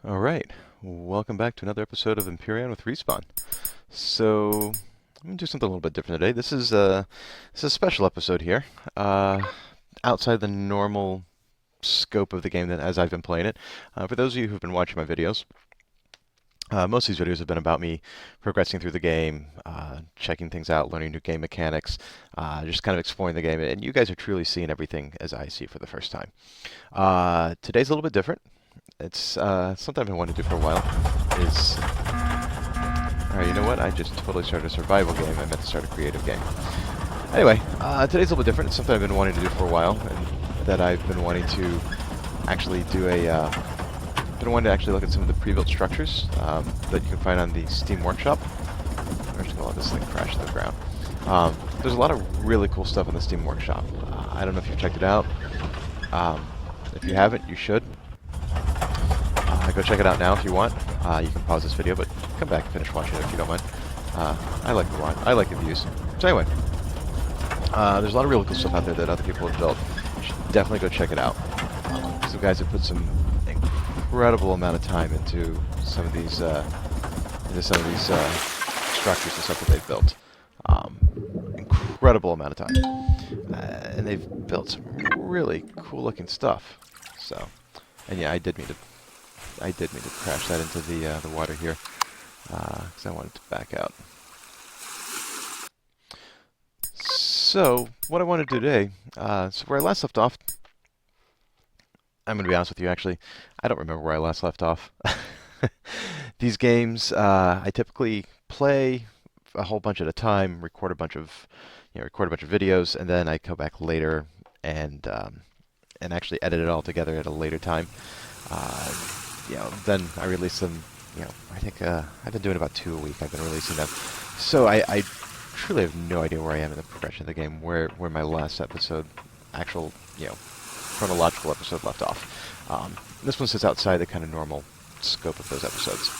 Alright, welcome back to another episode of Empyrion with Respawn. So, I'm going to do something a little bit different today. This is a special episode here, outside the normal scope of the game as I've been playing it. For those of you who've been watching my videos, most of these videos have been about me progressing through the game, checking things out, learning new game mechanics, just kind of exploring the game, and you guys are truly seeing everything as I see it for the first time. Today's a little bit different. It's something I've been wanting to do for a while. Alright, you know what? I just totally started a survival game. I meant to start a creative game. Anyway, today's a little bit different. It's something I've been wanting to do for a while, and that I've been wanting to actually do been wanting to actually look at some of the pre-built structures that you can find on the Steam Workshop. I'm just gonna let this thing crash to the ground. There's a lot of really cool stuff on the Steam Workshop. I don't know if you've checked it out. If you haven't, you should. Go check it out now if you want. You can pause this video, but come back and finish watching it if you don't mind. I like the views. So anyway, there's a lot of really cool stuff out there that other people have built. You should definitely go check it out. Some guys have put some incredible amount of time into some of these structures and stuff that they've built. Incredible amount of time, and they've built some really cool looking stuff. So, and yeah, I did mean to crash that into the water here, because I wanted to back out. So, what I want to do today, so where I last left off, I'm going to be honest with you, actually, I don't remember where I last left off. These games, I typically play a whole bunch at a time, record a bunch of videos, and then I go back later and actually edit it all together at a later time. Then I release them, I think I've been doing about 2 a week. I've been releasing them. So I truly have no idea where I am in the progression of the game, where my last episode, actual, chronological episode left off. This one sits outside the kind of normal scope of those episodes.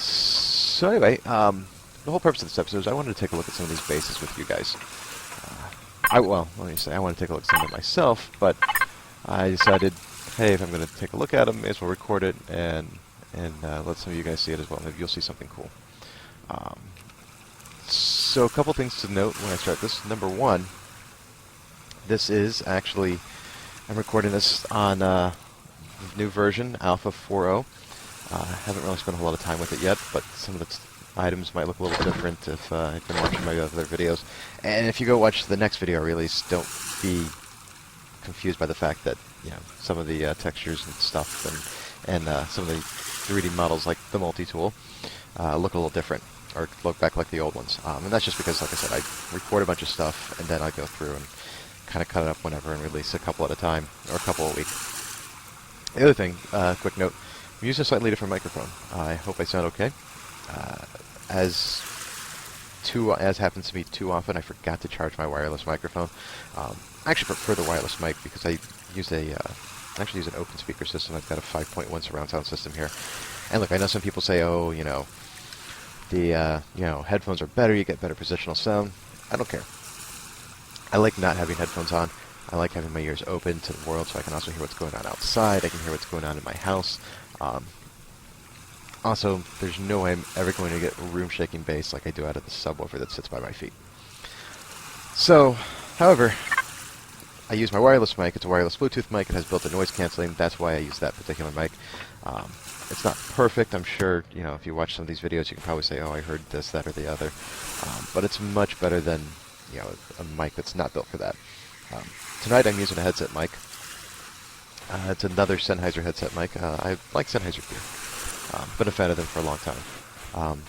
So anyway, the whole purpose of this episode is I wanted to take a look at some of these bases with you guys. I want to take a look at some of them myself, but I decided, hey, if I'm going to take a look at them, may as well record it and let some of you guys see it as well. Maybe you'll see something cool. So a couple things to note when I start this. Number one, this is actually, I'm recording this on the new version, Alpha 4.0. Haven't really spent a whole lot of time with it yet, but some of the items might look a little different if you've been watching my other videos. And if you go watch the next video I release, don't be confused by the fact that some of the textures and stuff and some of the 3D models like the multi-tool look a little different or look back like the old ones. And that's just because, like I said, I record a bunch of stuff and then I go through and kind of cut it up whenever and release a couple at a time or a couple a week. The other thing, quick note, I'm using a slightly different microphone. I hope I sound okay. As happens to me too often, I forgot to charge my wireless microphone. I actually prefer the wireless mic because I use actually use an open speaker system. I've got a 5.1 surround sound system here. And look, I know some people say, oh, the headphones are better, you get better positional sound. I don't care. I like not having headphones on. I like having my ears open to the world so I can also hear what's going on outside. I can hear what's going on in my house. Also, there's no way I'm ever going to get room-shaking bass like I do out of the subwoofer that sits by my feet. So, however, I use my wireless mic. It's a wireless Bluetooth mic. It has built-in noise canceling. That's why I use that particular mic. It's not perfect. I'm sure, if you watch some of these videos, you can probably say, oh, I heard this, that, or the other. But it's much better than, a mic that's not built for that. Tonight I'm using a headset mic. It's another Sennheiser headset mic. I like Sennheiser gear. Been a fan of them for a long time.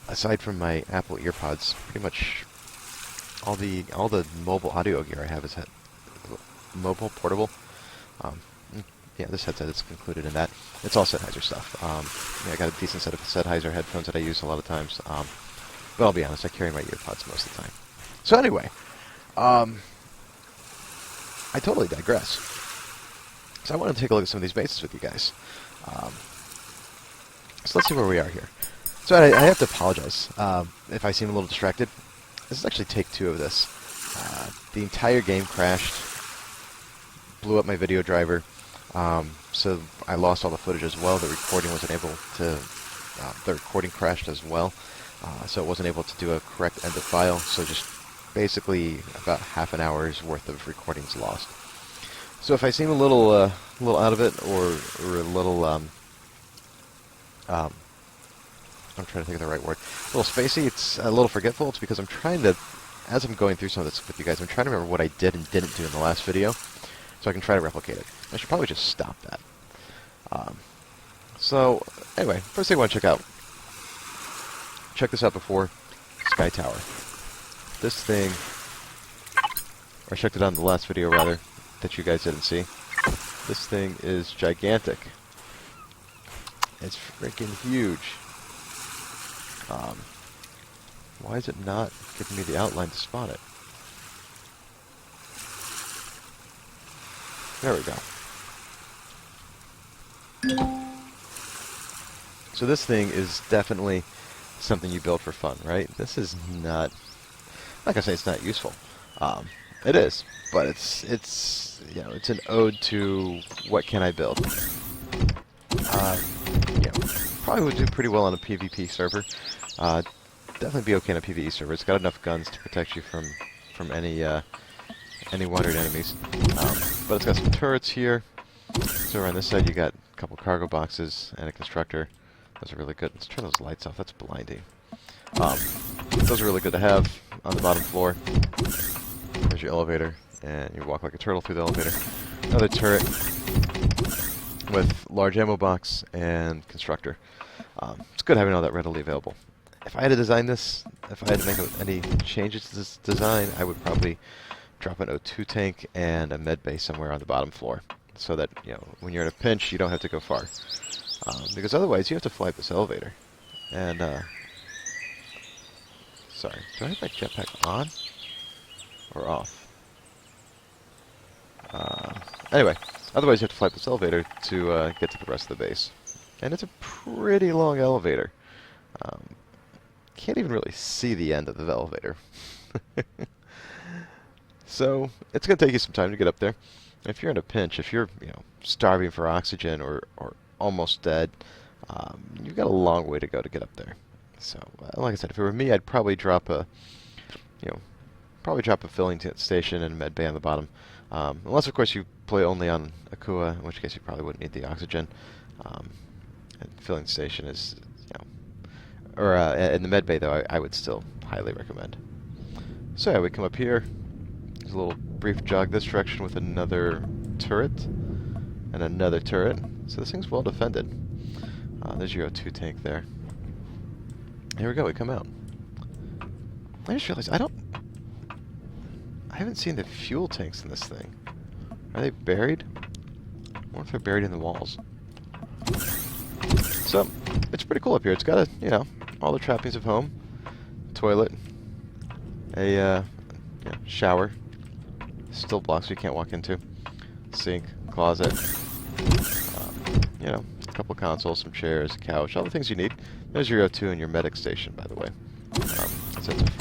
Aside from my Apple EarPods, pretty much all the mobile audio gear I have is mobile, portable. yeah, this headset is included in that. It's all Sennheiser stuff. Yeah, I got a decent set of Sennheiser headphones that I use a lot of times. But I'll be honest, I carry my earpods most of the time. So anyway, I totally digress. So I want to take a look at some of these bases with you guys. So let's see where we are here. So I have to apologize if I seem a little distracted. This is actually take 2 of this. The entire game crashed, blew up my video driver, so I lost all the footage as well. The recording wasn't able to, the recording crashed as well, so it wasn't able to do a correct end of file, so just basically about half an hour's worth of recordings lost. So if I seem a little out of it, or a little, I'm trying to think of the right word, a little spacey, it's a little forgetful, it's because I'm trying to, as I'm going through some of this with you guys, I'm trying to remember what I did and didn't do in the last video, so I can try to replicate it. I should probably just stop that. So, anyway, first thing I want to check this out before, Sky Tower. This thing, or I checked it out in the last video, rather, that you guys didn't see. This thing is gigantic. It's freaking huge. Why is it not giving me the outline to spot it? There we go. So this thing is definitely something you build for fun, right? This is not, like I say, it's not useful. It is, but it's you know, it's an ode to what can I build. You know, probably would do pretty well on a PvP server. Definitely be okay on a PvE server. It's got enough guns to protect you from any wandering enemies. But it's got some turrets here. So around this side you got a couple cargo boxes and a constructor. Those are really good. Let's turn those lights off. That's blinding. Those are really good to have on the bottom floor. There's your elevator, and you walk like a turtle through the elevator. Another turret with large ammo box and constructor. It's good having all that readily available. If I had to design this, if I had to make any changes to this design, I would probably drop an O2 tank and a med bay somewhere on the bottom floor, so that, you know, when you're in a pinch, you don't have to go far. Because otherwise, you have to fly up this elevator. And, sorry, do I have my jetpack on or off? Anyway, otherwise you have to fly up this elevator to get to the rest of the base. And it's a pretty long elevator. Can't even really see the end of the elevator. So, it's going to take you some time to get up there. If you're in a pinch, if you're, you know, starving for oxygen or almost dead, you've got a long way to go to get up there. So, like I said, if it were me, I'd probably drop a, you know, filling station and a med bay on the bottom. Unless, of course, you play only on Akua, in which case you probably wouldn't need the oxygen. And filling station is, you know, or in the med bay, though, I would still highly recommend. So yeah, we come up here. There's a little brief jog this direction with another turret and another turret. So this thing's well defended. There's your O2 tank there. Here we go, we come out. I just realized I haven't seen the fuel tanks in this thing. Are they buried? I wonder if they're buried in the walls. So, it's pretty cool up here. It's got a, you know, all the trappings of home. Toilet. A, shower. Still blocks you can't walk into. Sink. Closet. You know, a couple consoles, some chairs, a couch, all the things you need. There's your O2 and your medic station, by the way. So it's a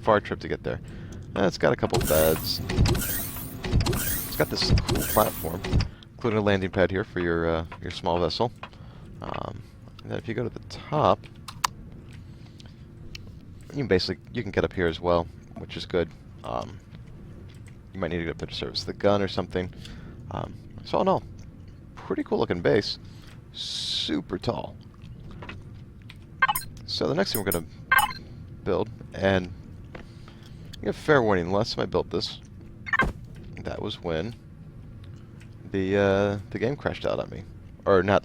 far trip to get there. It's got a couple beds. It's got this cool platform, including a landing pad here for your small vessel. And then if you go to the top, you can get up here as well, which is good. You might need to get up there to service the gun or something. So all in all, pretty cool looking base. Super tall. So the next thing we're going to build, and give fair warning, last time I built this, that was when the game crashed out on me. Or not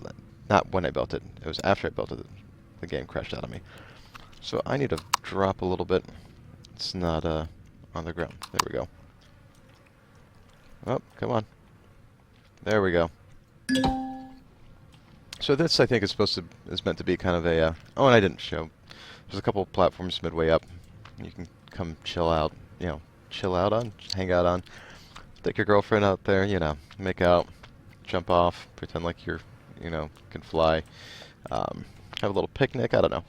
when I built it. It was after I built it, the game crashed out on me. So I need to drop a little bit. It's not on the ground. There we go. Oh, come on. There we go. So this, I think, is meant to be kind of a. Oh, and I didn't show. There's a couple platforms midway up. You can come chill out. Chill out on, hang out on. Take your girlfriend out there. Make out, jump off, pretend like you're, can fly. Have a little picnic. I don't know.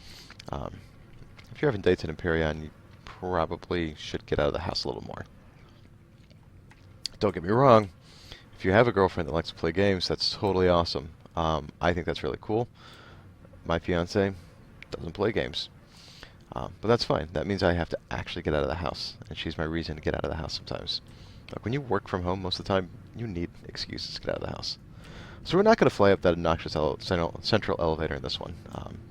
If you're having dates in Empyrion, you probably should get out of the house a little more. Don't get me wrong. If you have a girlfriend that likes to play games, that's totally awesome. I think that's really cool. My fiance doesn't play games. But that's fine. That means I have to actually get out of the house. And she's my reason to get out of the house sometimes. Like when you work from home most of the time, you need excuses to get out of the house. So we're not going to fly up that obnoxious central elevator in this one,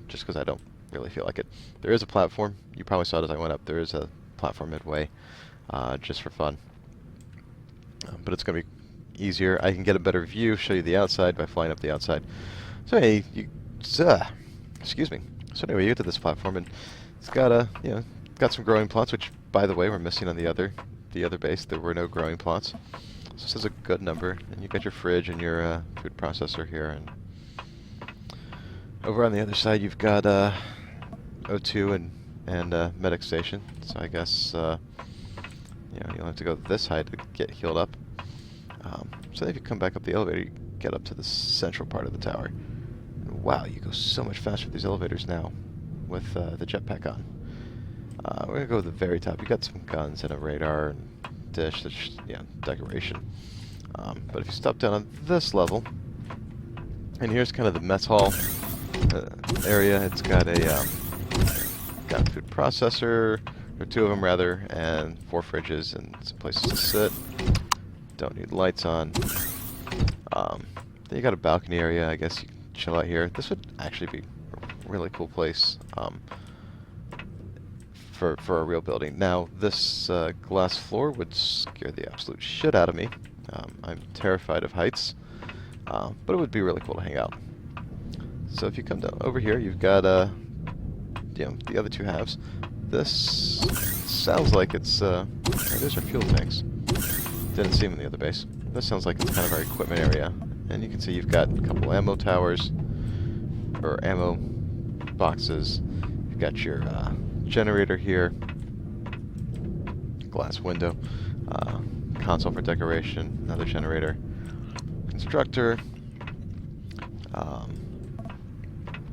just because I don't really feel like it. There is a platform. You probably saw it as I went up. There is a platform midway, just for fun. But it's going to be easier. I can get a better view, show you the outside by flying up the outside. So hey, excuse me. So anyway, you get to this platform and it's got got some growing plots, which by the way we're missing on the other base. There were no growing plots. So this is a good number, and you got your fridge and your food processor here. And over on the other side, you've got O2 and medic station. So I guess you'll have to go this high to get healed up. So if you come back up the elevator, you get up to the central part of the tower. And wow, you go so much faster with these elevators now with the jetpack on. We're gonna go to the very top. You got some guns and a radar and dish. That's decoration. But if you stop down on this level, and here's kind of the mess hall area. It's got a food processor, or two of them rather, and 4 fridges and some places to sit. Don't need lights on. Then you got a balcony area. I guess you can chill out here. This would actually be a really cool place for a real building. Now, this glass floor would scare the absolute shit out of me. I'm terrified of heights, but it would be really cool to hang out. So if you come down over here, you've got the other two halves. This sounds like it's those are fuel tanks. Didn't see them in the other base. This sounds like it's kind of our equipment area. And you can see you've got a couple ammo towers, or ammo boxes. You've got your generator here, glass window, console for decoration, another generator, constructor.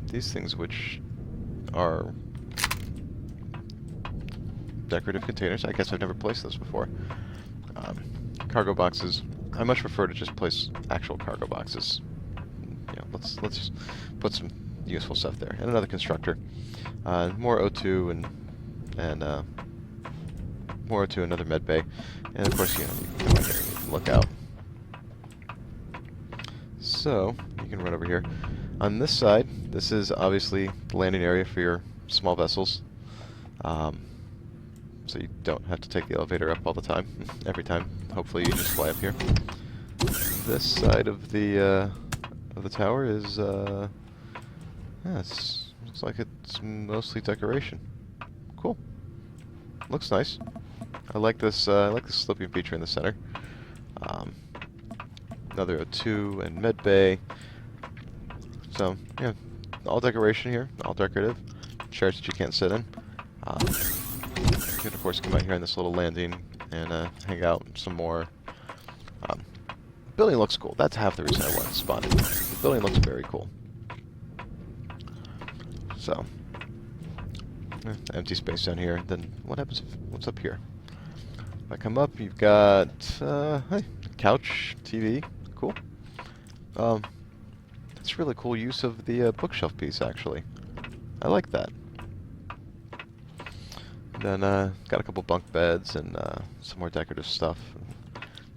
These things which are decorative containers. I guess I've never placed those before. Cargo boxes. I much prefer to just place actual cargo boxes. Let's just put some useful stuff there. And another constructor. More O2 and more O2, another med bay. And of course, you can come out here and you can look out. So, you can run over here. On this side, this is obviously the landing area for your small vessels. So you don't have to take the elevator up all the time, every time. Hopefully you just fly up here. This side of the tower is, looks like it's mostly decoration. Cool. Looks nice. I like this sloping feature in the center. Another O2 and med bay. So yeah, all decoration here, all decorative. Chairs that you can't sit in. You can of course come out here on this little landing and hang out some more. The building looks cool. That's half the reason I wanted to spawn it. The building looks very cool. So, empty space down here. Then what happens if, what's up here? If I come up, you've got hey, couch, TV, cool. That's really cool use of the bookshelf piece, actually. I like that. Then got a couple bunk beds and some more decorative stuff.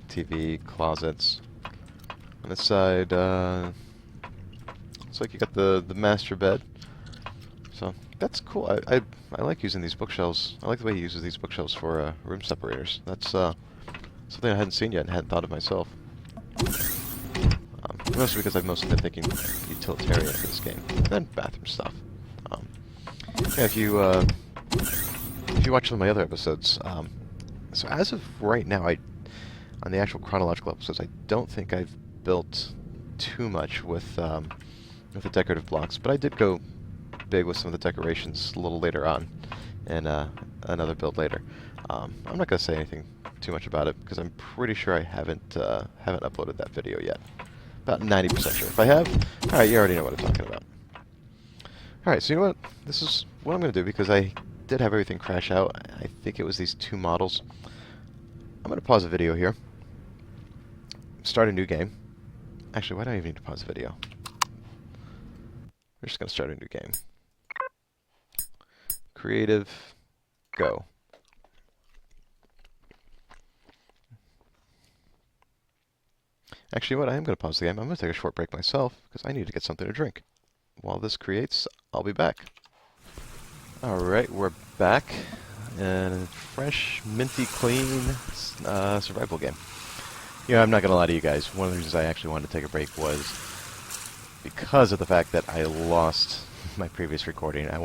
TV, closets. On this side, looks like you got the master bed. So that's cool. I like using these bookshelves. I like the way he uses these bookshelves for room separators. That's something I hadn't seen yet and hadn't thought of myself. Mostly because I've mostly been thinking utilitarian for this game. And then bathroom stuff. Yeah, if you watch some of my other episodes, so as of right now, on the actual chronological episodes, I don't think I've built too much with the decorative blocks, but I did go big with some of the decorations a little later on in another build later. I'm not going to say anything too much about it because I'm pretty sure I haven't uploaded that video yet. About 90% sure. If I have, all right, you already know what I'm talking about. All right, so you know what? This is what I'm going to do because I did have everything crash out. I think it was these two models. I'm going to pause the video here. Start a new game. Actually, why do I even need to pause the video? We're just going to start a new game. Creative, go. Actually, what? I am going to pause the game. I'm going to take a short break myself because I need to get something to drink. While this creates, I'll be back. Alright, we're back. And fresh, minty clean survival game. You know, I'm not going to lie to you guys. One of the reasons I actually wanted to take a break was because of the fact that I lost my previous recording. I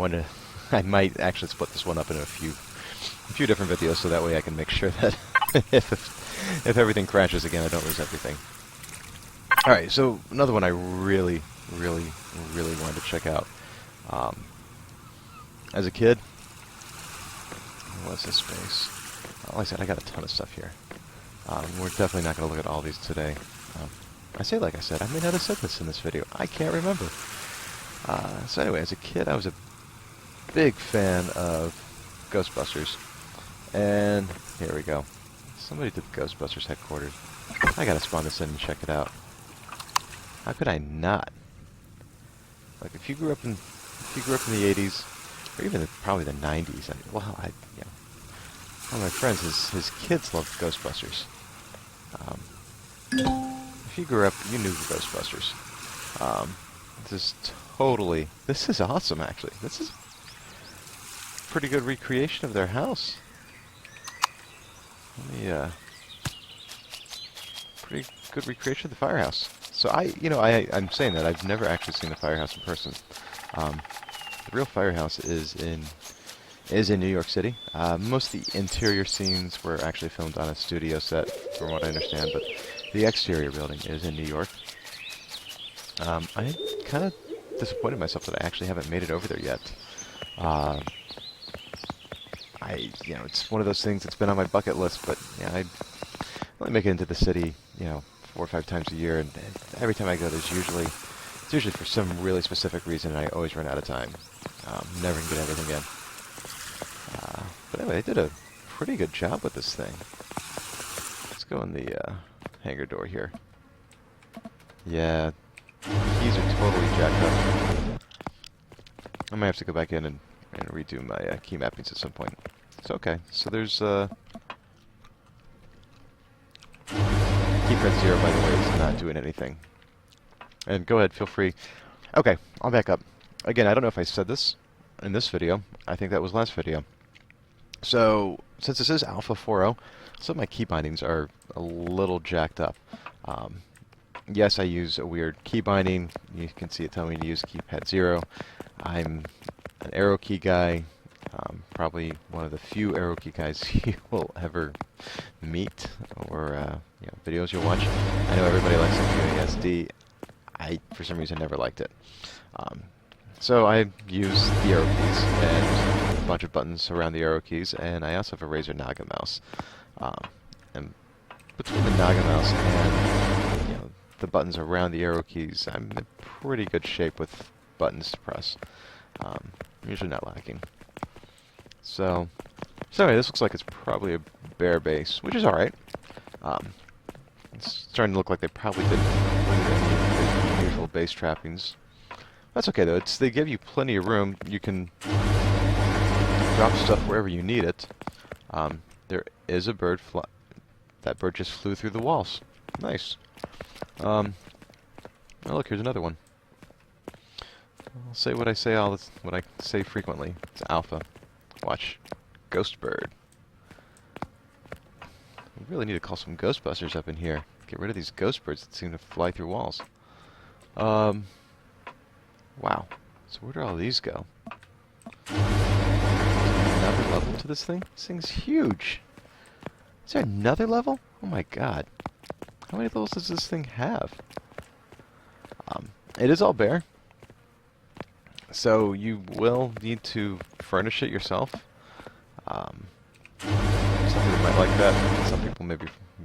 might actually split this one up into a few different videos so that way I can make sure that if everything crashes again, I don't lose everything. Alright, so another one I really wanted to check out. As a kid, what's this space? Like I said, I got a ton of stuff here. We're definitely not going to look at all these today. I say like I said, I may not have said this in this video. I can't remember. So anyway, as a kid, I was a big fan of Ghostbusters. And here we go. Somebody did Ghostbusters headquarters. I gotta spawn this in and check it out. How could I not? Like, if you grew up in the 80s, or even probably the 90s, one of my friends, his kids loved Ghostbusters. If you grew up, you knew Ghostbusters. This is awesome, actually. This is a pretty good recreation of their house. Pretty good recreation of the firehouse. So I'm saying that I've never actually seen the firehouse in person. The real firehouse is in New York City. Most of the interior scenes were actually filmed on a studio set, from what I understand, but the exterior building is in New York. I'm kind of disappointed myself that I actually haven't made it over there yet. It's one of those things that's been on my bucket list, but I only make it into the city, 4 or 5 times a year, and every time I go, it's usually for some really specific reason, and I always run out of time. Never can get everything in. But anyway, they did a pretty good job with this thing. Let's go in the hangar door here. Yeah, keys are totally jacked up. I might have to go back in and redo my key mappings at some point. It's okay. So there's keypad 0, by the way, is not doing anything. And go ahead, feel free. Okay, I'll back up. Again, I don't know if I said this in this video. I think that was last video. So, since this is Alpha 4.0, some of my key bindings are a little jacked up. Yes, I use a weird key binding. You can see it telling me to use keypad 0. I'm an arrow key guy. Probably one of the few arrow key guys you will ever meet, or videos you'll watch. I know everybody likes WASD. I, for some reason, never liked it. So I use the arrow keys and a bunch of buttons around the arrow keys, and I also have a Razer Naga mouse. And between the Naga mouse and the buttons around the arrow keys, I'm in pretty good shape with buttons to press. I'm usually not lacking. So anyway, this looks like it's probably a bare base, which is alright. It's starting to look like they probably didn't include any of the usual base trappings. That's okay though, they give you plenty of room. You can drop stuff wherever you need it. There is a bird that bird just flew through the walls. Nice. Oh look, here's another one. I'll say what I say frequently. It's Alpha. Watch. Ghost bird. We really need to call some Ghostbusters up in here. Get rid of these ghost birds that seem to fly through walls. Wow. So where do all these go? Another level to this thing? This thing's huge. Is there another level? Oh my god. How many levels does this thing have? It is all bare, so you will need to furnish it yourself. Some people might like that. Some people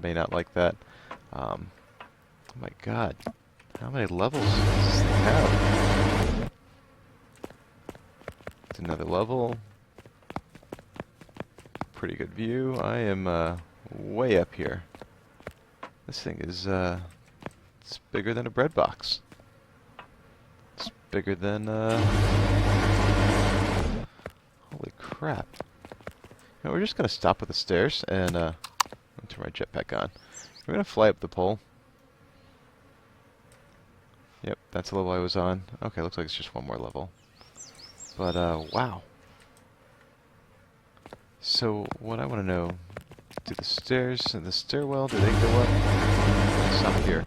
may not like that. Oh my god. How many levels does this thing have? It's another level. Pretty good view. I am way up here. This thing is it's bigger than a bread box. It's bigger than holy crap. Now we're just gonna stop at the stairs and turn my jetpack on. We're gonna fly up the pole. Yep, that's the level I was on. Okay, looks like it's just one more level. But wow. So what I want to know, do the stairs and the stairwell, do they go up? It's up here.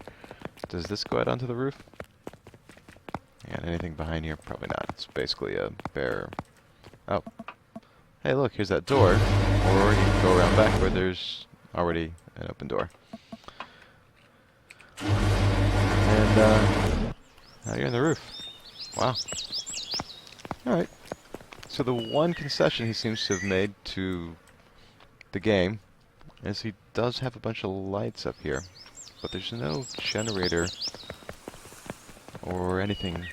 Does this go out onto the roof? And anything behind here? Probably not. It's basically a bare... Oh. Hey, look, here's that door. Or you can go around back where there's already an open door. And, now you're in the roof. Wow. Alright. So the one concession he seems to have made to the game is he does have a bunch of lights up here. But there's no generator or anything.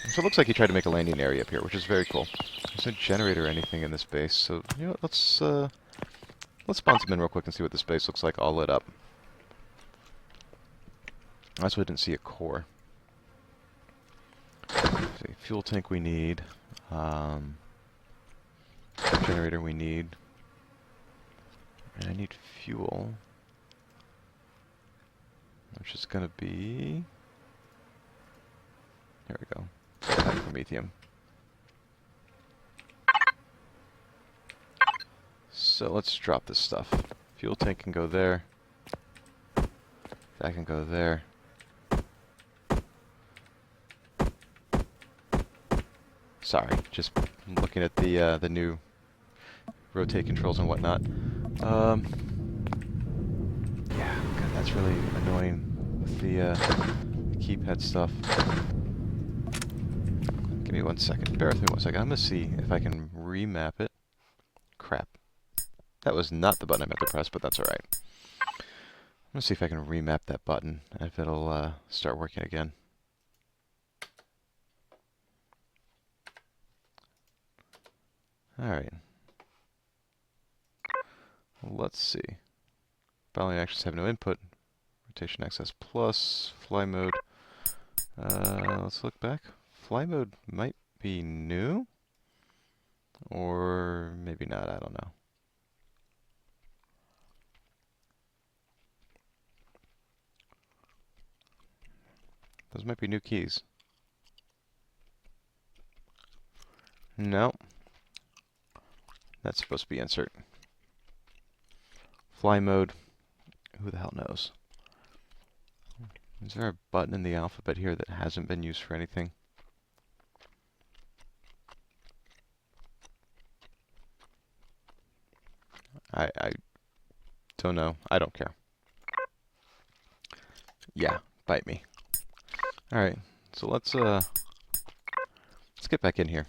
So it looks like he tried to make a landing area up here, which is very cool. There's no generator or anything in this base, so you know what, let's spawn some in real quick and see what this base looks like all lit up. That's why I didn't see a core. See, fuel tank we need. Generator we need. And I need fuel. Which is gonna be... There we go. Promethium. So let's drop this stuff. Fuel tank can go there. That can go there. Sorry, just looking at the new rotate controls and whatnot. Yeah, God, that's really annoying with the keypad stuff. Give me 1 second. Bear with me 1 second. I'm gonna see if I can remap it. Crap. That was not the button I meant to press, but that's alright. I'm gonna see if I can remap that button, and if it'll start working again. Alright. Let's see. Balancing actions have no input. Rotation access plus. Fly mode. Let's look back. Fly mode might be new. Or maybe not, I don't know. Those might be new keys. No. That's supposed to be insert. Fly mode. Who the hell knows? Is there a button in the alphabet here that hasn't been used for anything? I don't know. I don't care. Yeah, bite me. Alright, so let's get back in here.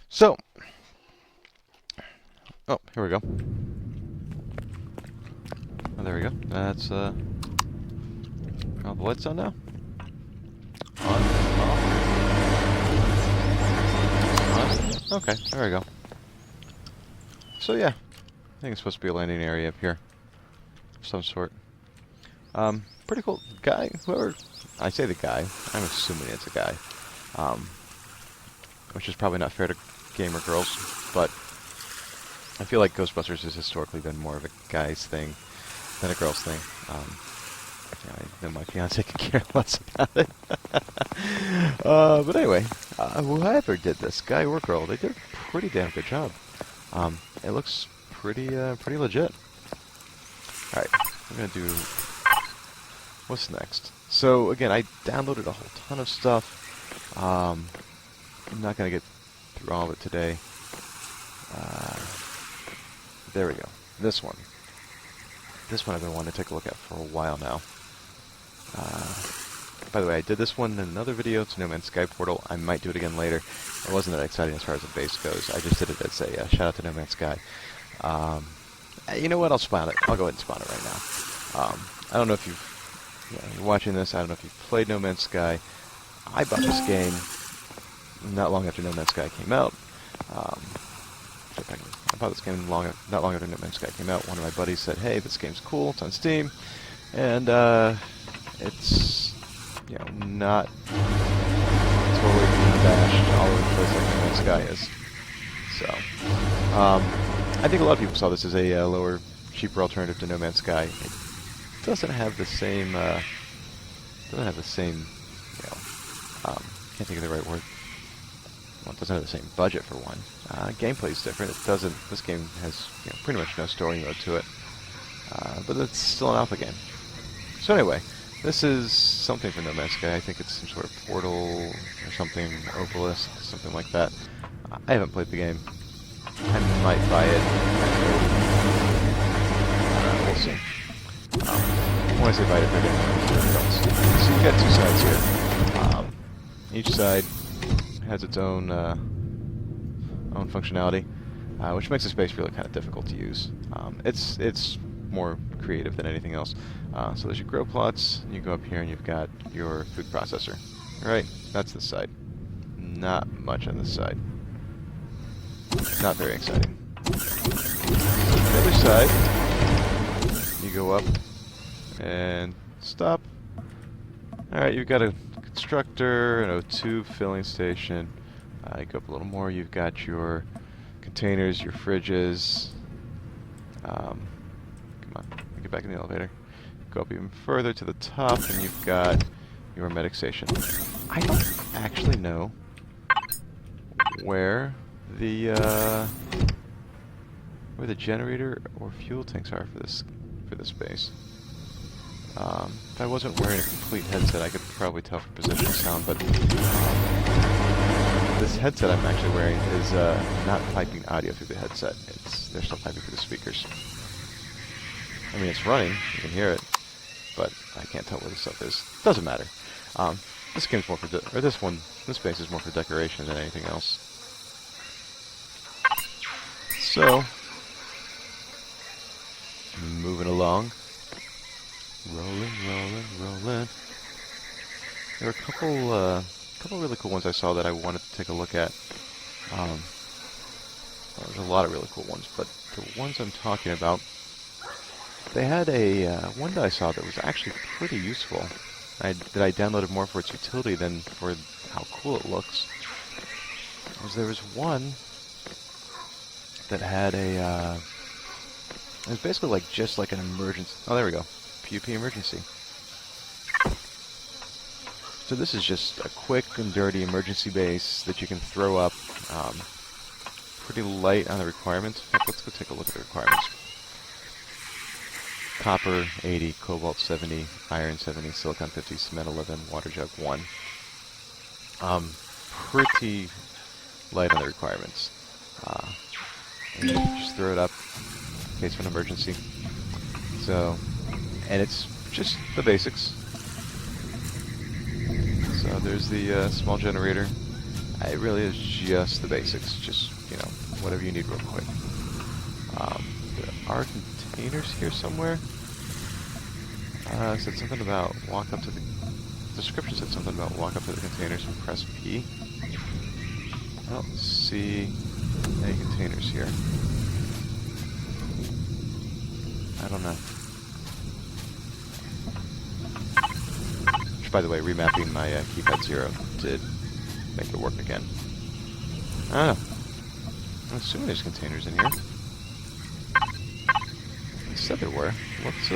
So, oh, here we go. Oh, there we go. That's all the lights on now. On, off. On. Okay, there we go. So yeah, I think it's supposed to be a landing area up here of some sort. Pretty cool guy. Whoever I say the guy, I'm assuming it's a guy. Which is probably not fair to gamer girls, but I feel like Ghostbusters has historically been more of a guy's thing than a girl's thing. I know my fiance could care less about it. But anyway, whoever did this, guy or girl, they did a pretty damn good job. It looks pretty legit. Alright, we're gonna do... What's next? So, again, I downloaded a whole ton of stuff. I'm not going to get through all of it today. There we go. This one. This one I've been wanting to take a look at for a while now. By the way, I did this one in another video. It's No Man's Sky Portal. I might do it again later. It wasn't that exciting as far as the base goes. I just did it as a shout out to No Man's Sky. You know what? I'll spawn it. I'll go ahead and spawn it right now. I don't know if you're watching this. I don't know if you've played No Man's Sky. I bought this game not long after No Man's Sky came out. I bought this game not long after No Man's Sky came out. One of my buddies said, "Hey, this game's cool. It's on Steam, and it's not totally bashed all over the place like No Man's Sky is." So, I think a lot of people saw this as a lower, cheaper alternative to No Man's Sky. It doesn't have the same. Can't think of the right word. Well, it doesn't have the same budget for one. Gameplay's different. It doesn't. This game has pretty much no story mode to it, but it's still an alpha game. So anyway, this is something for No Man's Sky. I think it's some sort of portal or something, obelisk, something like that. I haven't played the game. I might buy it. We'll see. When I say buy it, they're getting results. So you've got two sides here. Each side has its own functionality, which makes the space really kind of difficult to use. It's more creative than anything else. So there's your grow plots, and you go up here and you've got your food processor. Right, that's this side. Not much on this side. Not very exciting. The other side, you go up and stop. Alright, you've got a constructor, an O2 filling station. You go up a little more, you've got your containers, your fridges. Come on, get back in the elevator. Go up even further to the top, and you've got your medic station. I don't actually know where the generator or fuel tanks are for this base. If I wasn't wearing a complete headset, I could probably tell from position and sound, but this headset I'm actually wearing is not piping audio through the headset. They're still piping through the speakers. I mean, it's running, you can hear it, but I can't tell where the stuff is. Doesn't matter. This game's more for this base is more for decoration than anything else. So, moving along. Rolling. There were a couple really cool ones I saw that I wanted to take a look at. Well, there's a lot of really cool ones, but the ones I'm talking about, they had one that I saw that was actually pretty useful. That I downloaded more for its utility than for how cool it looks. There was one that had it was basically just like an emergency. Oh, there we go. PvP emergency. So this is just a quick and dirty emergency base that you can throw up. Pretty light on the requirements. In fact, let's go take a look at the requirements. Copper 80, cobalt 70, iron 70, silicon 50, cement 11, water jug 1. Pretty light on the requirements. And you just throw it up in case of an emergency. So, and it's just the basics. So there's the small generator. It really is just the basics. Just, whatever you need real quick. There are containers here somewhere. It said something about walk up to the description said something about walk up to the containers and press P. I don't see any containers here. I don't know. Which, by the way, remapping my keypad 0 did make it work again. I don't know. I'm assuming there's containers in here. I said there were. Let's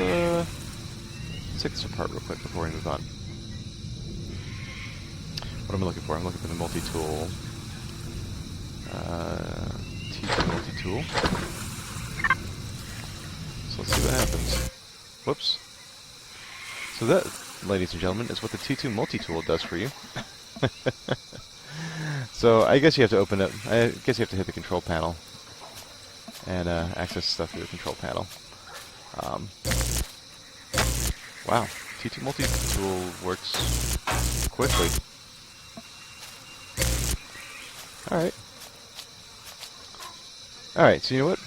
take this apart real quick before we move on. What am I looking for? I'm looking for the multi-tool. T2 multi-tool. So let's see what happens. Whoops. So that, ladies and gentlemen, is what the T2 multi-tool does for you. So I guess you have to open it. I guess you have to hit the control panel. and access stuff through the control panel. Wow, T2 multi-tool works quickly. Alright. Alright, so you know what?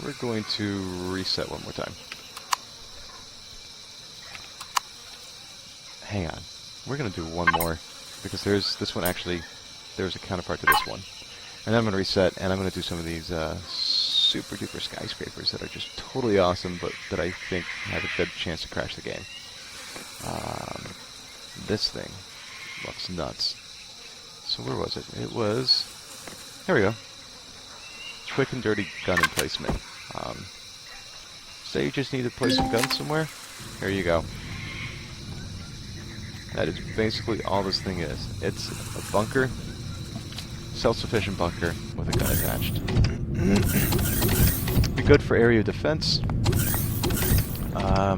We're going to reset one more time. Hang on. We're going to do one more, because there's this one actually, there's a counterpart to this one. And then I'm going to reset, and I'm going to do some of these super duper skyscrapers that are just totally awesome, but that I think have a good chance to crash the game. This thing looks nuts. So where was it? It was... Here we go. Quick and dirty gun emplacement. Say you just need to place some guns somewhere? Here you go. That is basically all this thing is. It's a bunker, self-sufficient bunker with a gun attached. Be good for area defense. I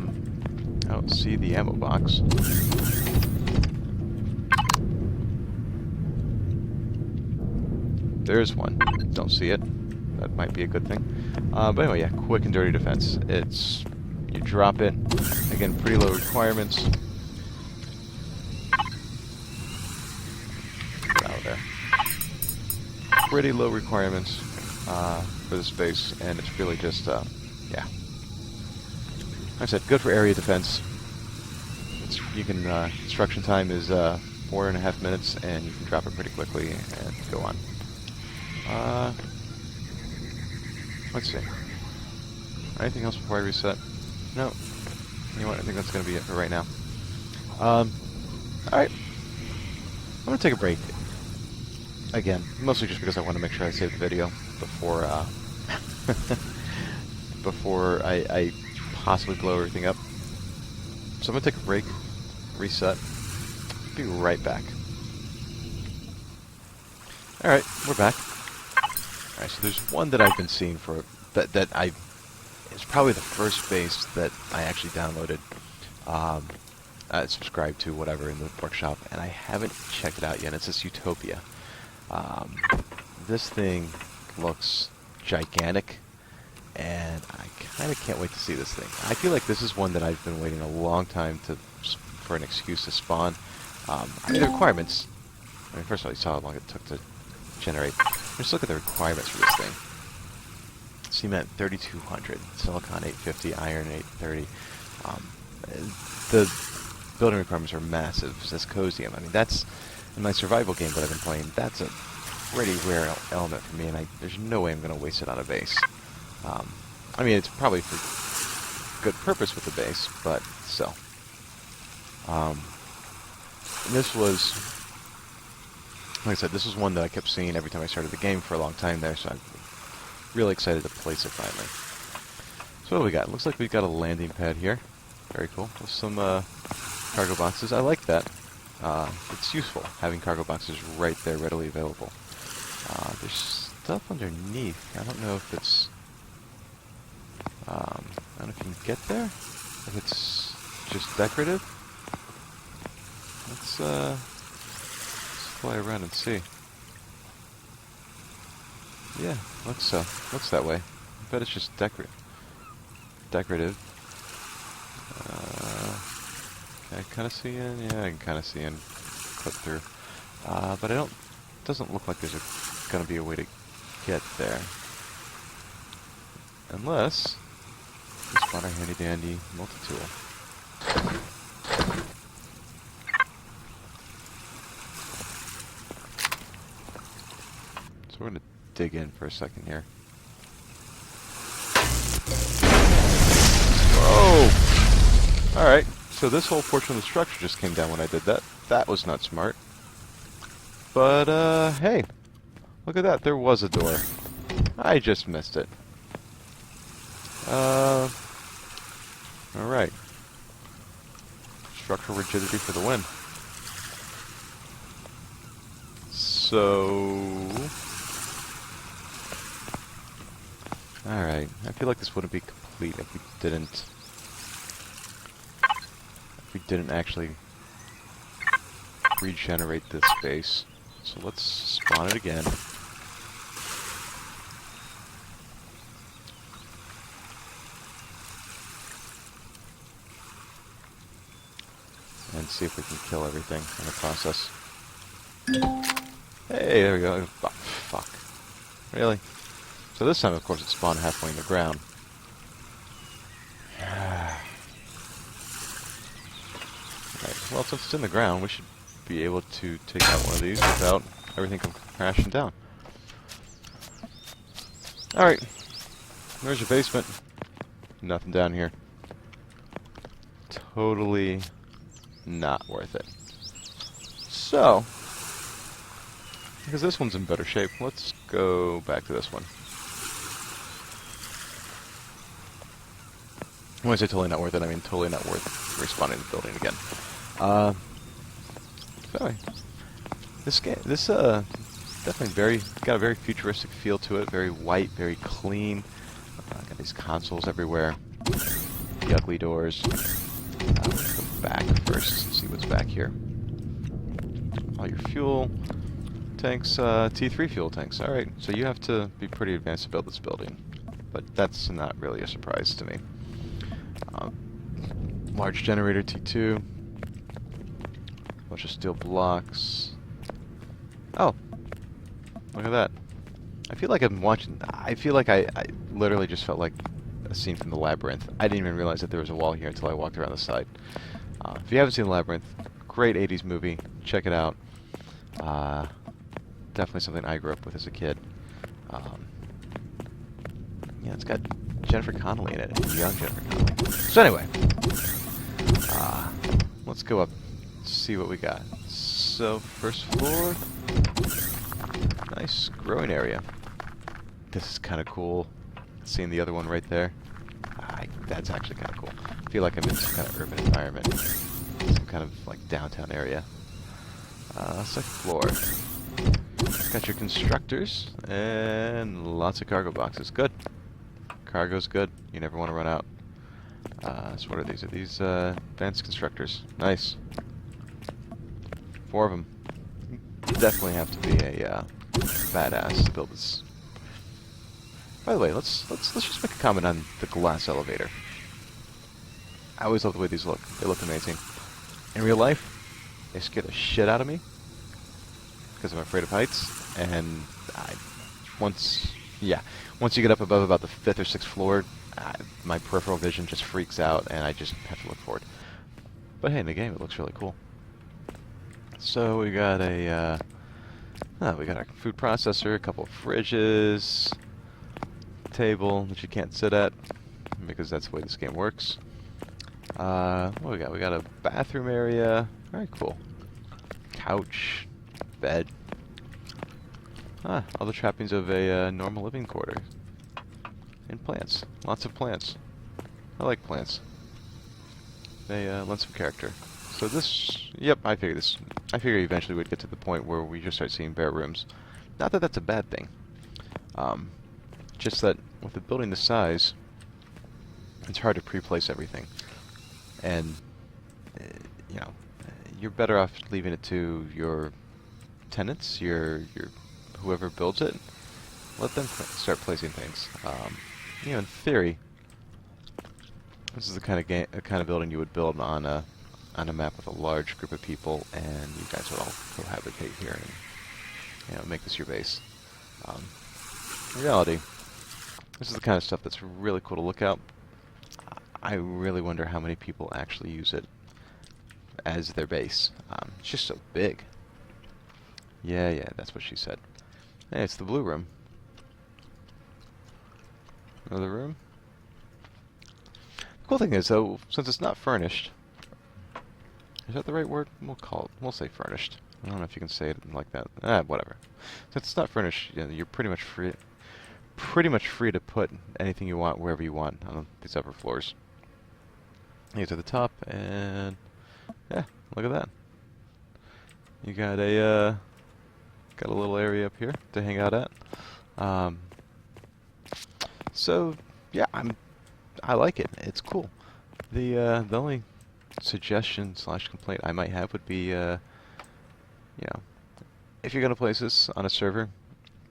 don't see the ammo box. There's one. Don't see it. That might be a good thing. But anyway, yeah, quick and dirty defense. It's... you drop it. Again, pretty low requirements. Get out of there. Pretty low requirements for the space, and it's really just, yeah. Like I said, good for area defense. You can, construction time is 4.5 minutes, and you can drop it pretty quickly and go on. Let's see. Anything else before I reset? No. You know what? I think that's going to be it for right now. Alright. I'm going to take a break. Again, mostly just because I want to make sure I save the video before, before I possibly blow everything up. So I'm going to take a break, reset, be right back. Alright, we're back. Alright, so there's one that I've been seeing for, that I, it's probably the first base that I actually downloaded, subscribed to, whatever, in the workshop, and I haven't checked it out yet. It's this Utopia. This thing looks gigantic, and I kind of can't wait to see this thing. I feel like this is one that I've been waiting a long time for an excuse to spawn. I mean, the requirements, I mean, first of all, you saw how long it took to generate. Just look at the requirements for this thing. Cement 3200, silicon 850, iron 830. The building requirements are massive. Zirconium, I mean, that's, in my survival game that I've been playing, that's a pretty rare element for me, and there's no way I'm going to waste it on a base. I mean, it's probably for good purpose with the base, but still. This was, like I said, this was one that I kept seeing every time I started the game for a long time there, so I'm really excited to place it finally. So what do we got? Looks like we've got a landing pad here. Very cool. With some cargo boxes. I like that. It's useful, having cargo boxes right there, readily available. There's stuff underneath. I don't know if it's... I don't know if you can get there. If it's just decorative. Let's fly around and see. Yeah, looks so. Looks that way. I bet it's just decorative. Can I kind of see in? Yeah, I can kind of see in. Clip through. But I don't... doesn't look like there's going to be a way to get there. Unless... we spawn our handy-dandy multi-tool. So we're going to dig in for a second here. Whoa! Alright, so this whole portion of the structure just came down when I did that. That was not smart. But, hey. Look at that, there was a door. I just missed it. Alright. Structural rigidity for the win. So... alright, I feel like this wouldn't be complete if we didn't actually regenerate this base. So let's spawn it again. and see if we can kill everything in the process. Hey, there we go. Oh, fuck. Really? So this time, of course, it spawned halfway in the ground. Right. Well, since it's in the ground, we should be able to take out one of these without everything come crashing down. Alright. There's your basement. Nothing down here. Totally not worth it. So, because this one's in better shape, let's go back to this one. When I say totally not worth it, I mean totally not worth respawning the building again. Anyway, this definitely got a very futuristic feel to it. Very white, very clean. Got these consoles everywhere. The ugly doors. Let's go back first and see what's back here. All your fuel tanks, T3 fuel tanks. Alright, so you have to be pretty advanced to build this building. But that's not really a surprise to me. Large generator T2. Bunch of steel blocks. Oh! Look at that. I feel like I'm watching... I feel like I literally just felt like a scene from the Labyrinth. I didn't even realize that there was a wall here until I walked around the side. If you haven't seen the Labyrinth, great 80s movie. Check it out. Definitely something I grew up with as a kid. Yeah, it's got Jennifer Connelly in it. Young Jennifer Connelly. So anyway. Let's go up, see what we got. So, first floor. Nice growing area. This is kind of cool. Seeing the other one right there. That's actually kind of cool. I feel like I'm in some kind of urban environment. Some kind of like downtown area. Second floor. Got your constructors and lots of cargo boxes. Good. Cargo's good. You never want to run out. So what are these? Are these advanced constructors? Nice. 4 of them. You definitely have to be a badass to build this. By the way, let's just make a comment on the glass elevator. I always love the way these look. They look amazing. In real life, they scare the shit out of me because I'm afraid of heights. And once you get up above about the 5th or 6th floor, my peripheral vision just freaks out, and I just have to look forward. But hey, in the game, it looks really cool. So we got a food processor, a couple of fridges, table that you can't sit at because that's the way this game works. What we got? We got a bathroom area. Very cool. Couch, bed. All the trappings of a normal living quarter. And plants. Lots of plants. I like plants. They lend some character. So this, yep, I figured eventually we'd get to the point where we just start seeing bare rooms. Not that that's a bad thing. Just that with the building this size, it's hard to pre-place everything. And, you know, you're better off leaving it to your tenants, your whoever builds it. Let them start placing things. You know, in theory, this is the kind of building you would build on a map with a large group of people, and you guys would all cohabitate here and make this your base. In reality, this is the kind of stuff that's really cool to look at. I really wonder how many people actually use it as their base. It's just so big. Yeah, that's what she said. Hey, it's the blue room. Another room. The cool thing is, though, since it's not furnished, is that the right word? We'll say furnished. I don't know if you can say it like that. Whatever. Since it's not furnished, you're pretty much free to put anything you want wherever you want on these upper floors. You get to the top, and yeah, look at that. You got a little area up here to hang out at. So yeah, I like it. It's cool. The only suggestion / complaint I might have would be, if you're gonna place this on a server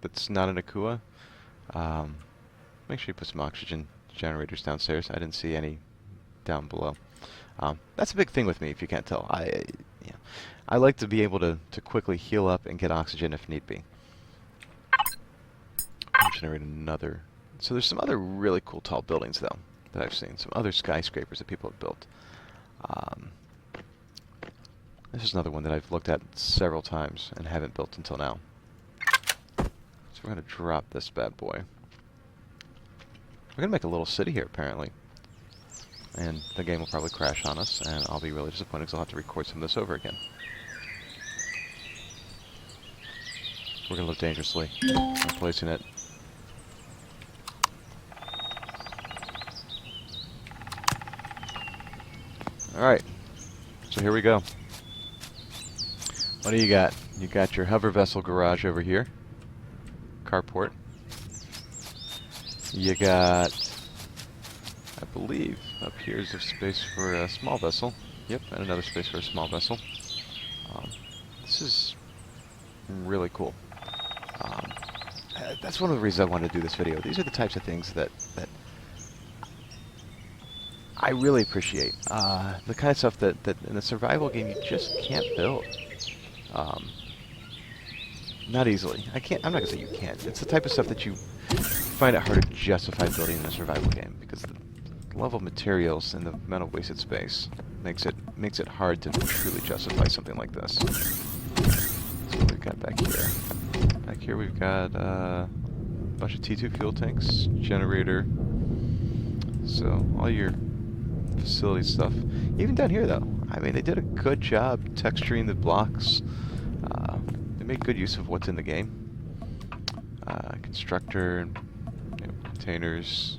that's not in Akua, make sure you put some oxygen generators downstairs. I didn't see any down below. That's a big thing with me, if you can't tell. I like to be able to quickly heal up and get oxygen if need be. I'll generate another. So there's some other really cool tall buildings, though, that I've seen. Some other skyscrapers that people have built. This is another one that I've looked at several times and haven't built until now. So we're going to drop this bad boy. We're going to make a little city here, apparently. And the game will probably crash on us, and I'll be really disappointed because I'll have to record some of this over again. We're going to live dangerously. I'm placing it. Alright. So here we go. What do you got? You got your hover vessel garage over here. Carport. You got, I believe, up here is a space for a small vessel. Yep, and another space for a small vessel. This is really cool. That's one of the reasons I wanted to do this video. These are the types of things that I really appreciate. The kind of stuff that in a survival game you just can't build. Not easily. I'm not going to say you can't. It's the type of stuff that you find it hard to justify building in a survival game because the level of materials and the amount of wasted space makes it hard to truly justify something like this. So what we've got back here. Back here we've got a bunch of T2 fuel tanks, generator. So all your facility stuff. Even down here though, I mean they did a good job texturing the blocks. They made good use of what's in the game. Constructor, containers.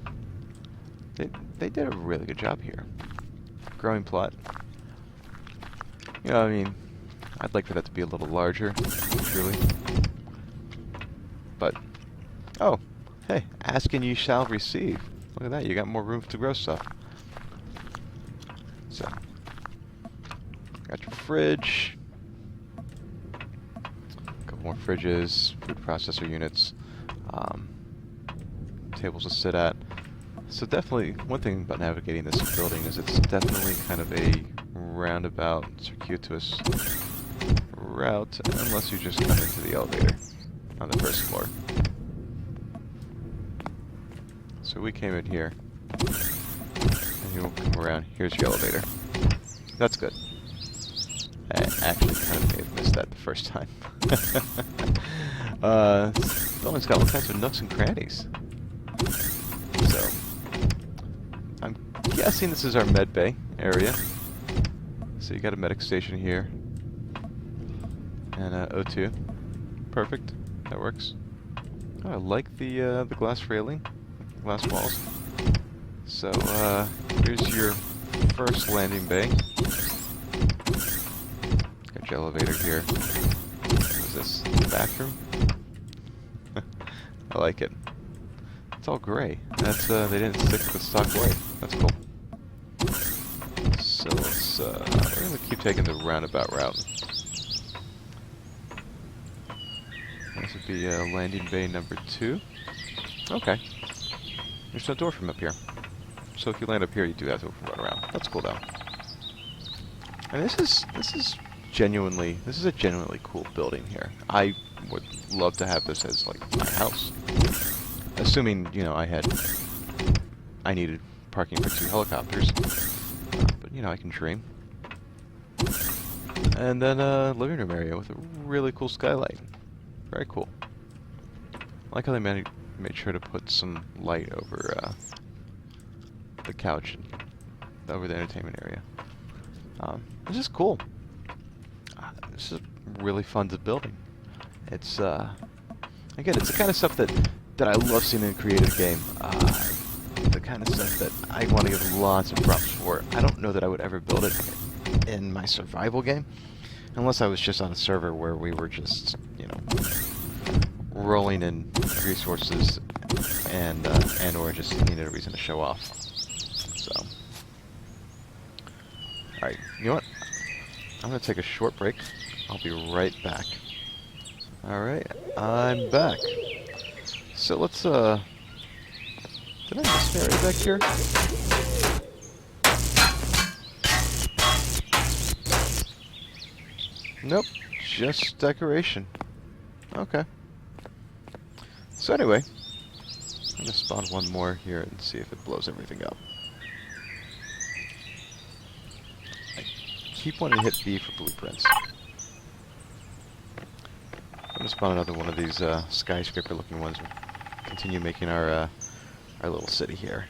They did a really good job here. Growing plot. I mean, I'd like for that to be a little larger, truly. But, oh, hey, ask and you shall receive. Look at that, you got more room to grow stuff. So, got your fridge. A couple more fridges, food processor units. Tables to sit at. So definitely, one thing about navigating this building is it's definitely kind of a roundabout, circuitous route, unless you just come into the elevator on the first floor. So we came in here, and you'll come around. Here's your elevator. That's good. I actually kind of may have missed that the first time. This building's got all kinds of nooks and crannies. So, I'm guessing this is our med bay area. So you got a medic station here. And O2. Perfect. That works. Oh, I like the glass railing. Glass walls. So, here's your first landing bay. Got your elevator here. What is this? Bathroom? I like it. It's all gray. That's they didn't stick with the stock white. That's cool. So let's we're gonna keep taking the roundabout route. This would be landing bay number 2. Okay. There's no door from up here. So if you land up here, you do have to run around. That's cool though. And this is a genuinely cool building here. I would love to have this as like my house. Assuming, I needed parking for 2 helicopters. But, I can dream. And then a living room area with a really cool skylight. Very cool. I like how they made sure to put some light over the couch and over the entertainment area. This is cool. This is really fun to building. It's, again, it's the kind of stuff that I love seeing in a creative game. The kind of stuff that I want to give lots of props for. I don't know that I would ever build it in my survival game, unless I was just on a server where we were just, rolling in resources and or just needed a reason to show off. So, all right, you know what? I'm gonna take a short break. I'll be right back. All right, I'm back. So let's, did I miss an area back here? Nope, just decoration. Okay. So anyway, I'm going to spawn one more here and see if it blows everything up. I keep wanting to hit B for blueprints. I'm going to spawn another one of these skyscraper-looking ones. We'll continue making our little city here.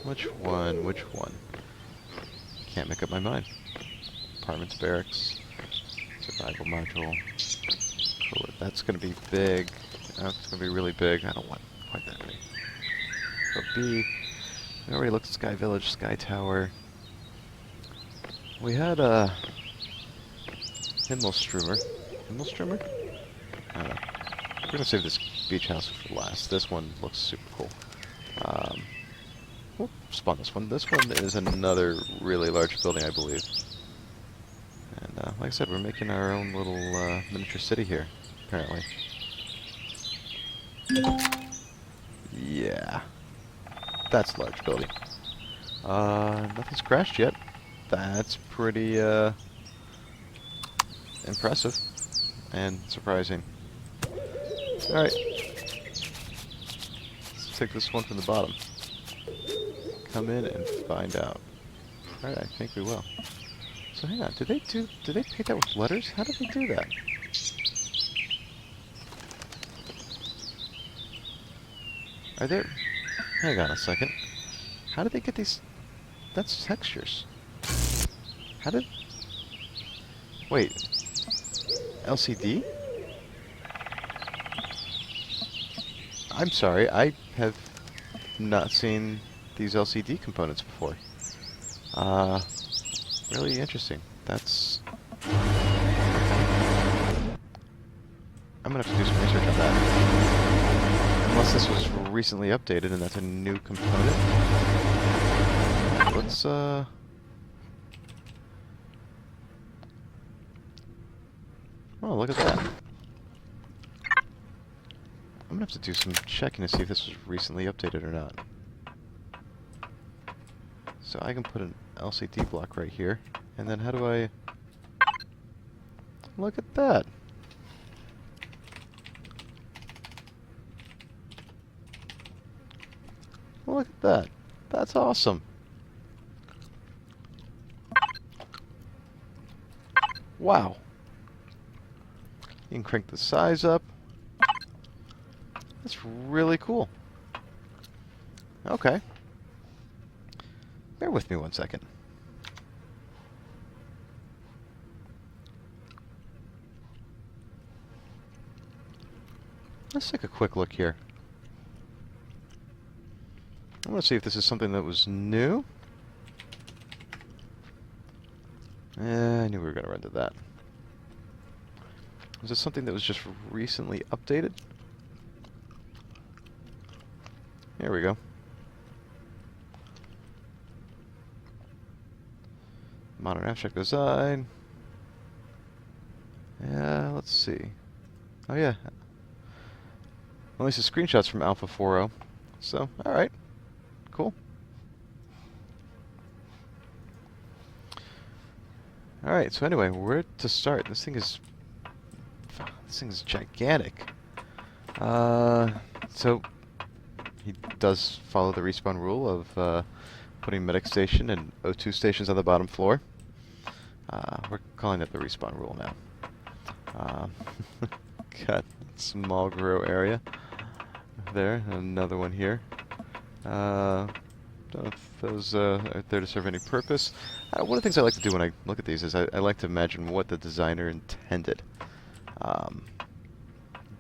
Which one? Which one? Can't make up my mind. Apartments, barracks, survival module. Cool. That's going to be big. That's going to be really big. I don't want quite that big. So B. We already looked at Sky Village, Sky Tower. We had a Himmelströmer. Himmelströmer? I don't know. We're going to save this beach house for last. This one looks super cool. We'll spawn this one. This one is another really large building, I believe. And like I said, we're making our own little miniature city here, apparently. Yeah. That's a large building. Nothing's crashed yet. That's pretty impressive and surprising. Alright. Let's take this one from the bottom. Come in and find out. Alright, I think we will. So hang on, did they paint that with letters? How did they do that? Are there... Hang on a second. How did they get these... That's textures. How did... Wait. LCD? I'm sorry, I have not seen these LCD components before. Really interesting. That's... I'm gonna have to do some research on that. Unless this was recently updated and that's a new component. Let's, oh, look at that. I'm gonna have to do some checking to see if this was recently updated or not. So I can put an LCD block right here, and then how do I... Look at that! Look at that! That's awesome! Wow! You can crank the size up. That's really cool. Okay. Bear with me one second. Let's take a quick look here. I want to see if this is something that was new. I knew we were going to run into that. Was this something that was just recently updated? Here we go. Modern abstract design. Yeah, let's see. Oh yeah. Well, these are screenshots from Alpha 4.0. So, alright. Cool. Alright, so anyway, where to start? This thing is gigantic. So he does follow the respawn rule of putting medic station and O2 stations on the bottom floor. We're calling it the respawn rule now. Got a small grow area there, another one here. Don't know if those are there to serve any purpose. One of the things I like to do when I look at these is I like to imagine what the designer intended.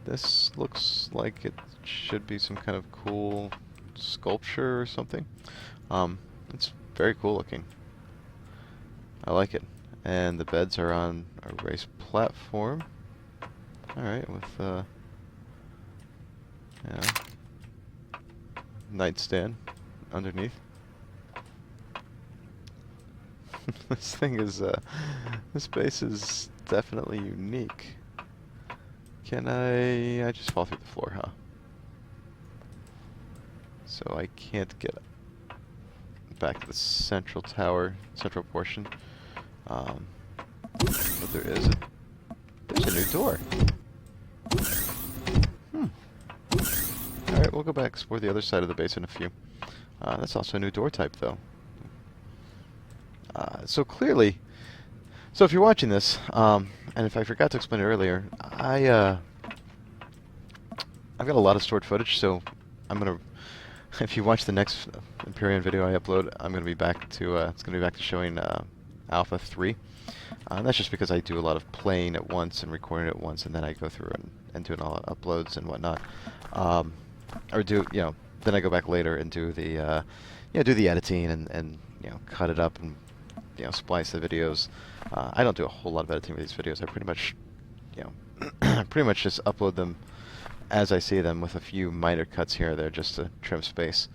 This looks like it should be some kind of cool sculpture or something. It's very cool looking. I like it. And the beds are on a raised platform. Alright, with nightstand underneath. This thing is, this base is definitely unique. Can I just fall through the floor, huh? so I can't get back to the central tower, central portion. But there's a new door. Alright, we'll go back explore the other side of the base in a few. That's also a new door type, though. So clearly, so if you're watching this, and if I forgot to explain it earlier, I've got a lot of stored footage, so I'm gonna, if you watch the next Empyrion video I upload, I'm gonna be back to, it's gonna be back to showing Alpha 3. And that's just because I do a lot of playing at once and recording at once, and then I go through and doing all the uploads and whatnot. Or do, then I go back later and do the, do the editing and cut it up and, splice the videos. I don't do a whole lot of editing with these videos. I pretty much, pretty much just upload them as I see them with a few minor cuts here or there just to trim space.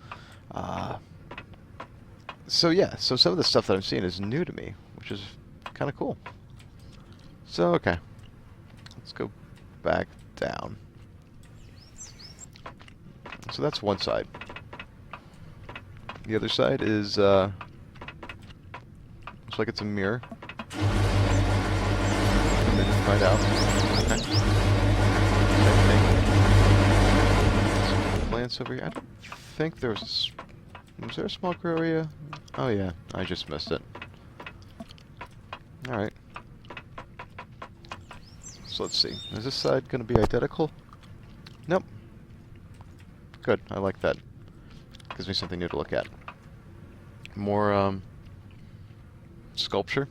So yeah, so some of the stuff that I'm seeing is new to me, which is kind of cool. So, okay. Let's go back down. So that's one side. The other side is, looks like it's a mirror. And then just find out. Okay. Same thing. Some plants over here. I don't think there was there a small grow area? Oh yeah, I just missed it. Alright. So let's see. Is this side going to be identical? Nope. Good. I like that. Gives me something new to look at. More, sculpture,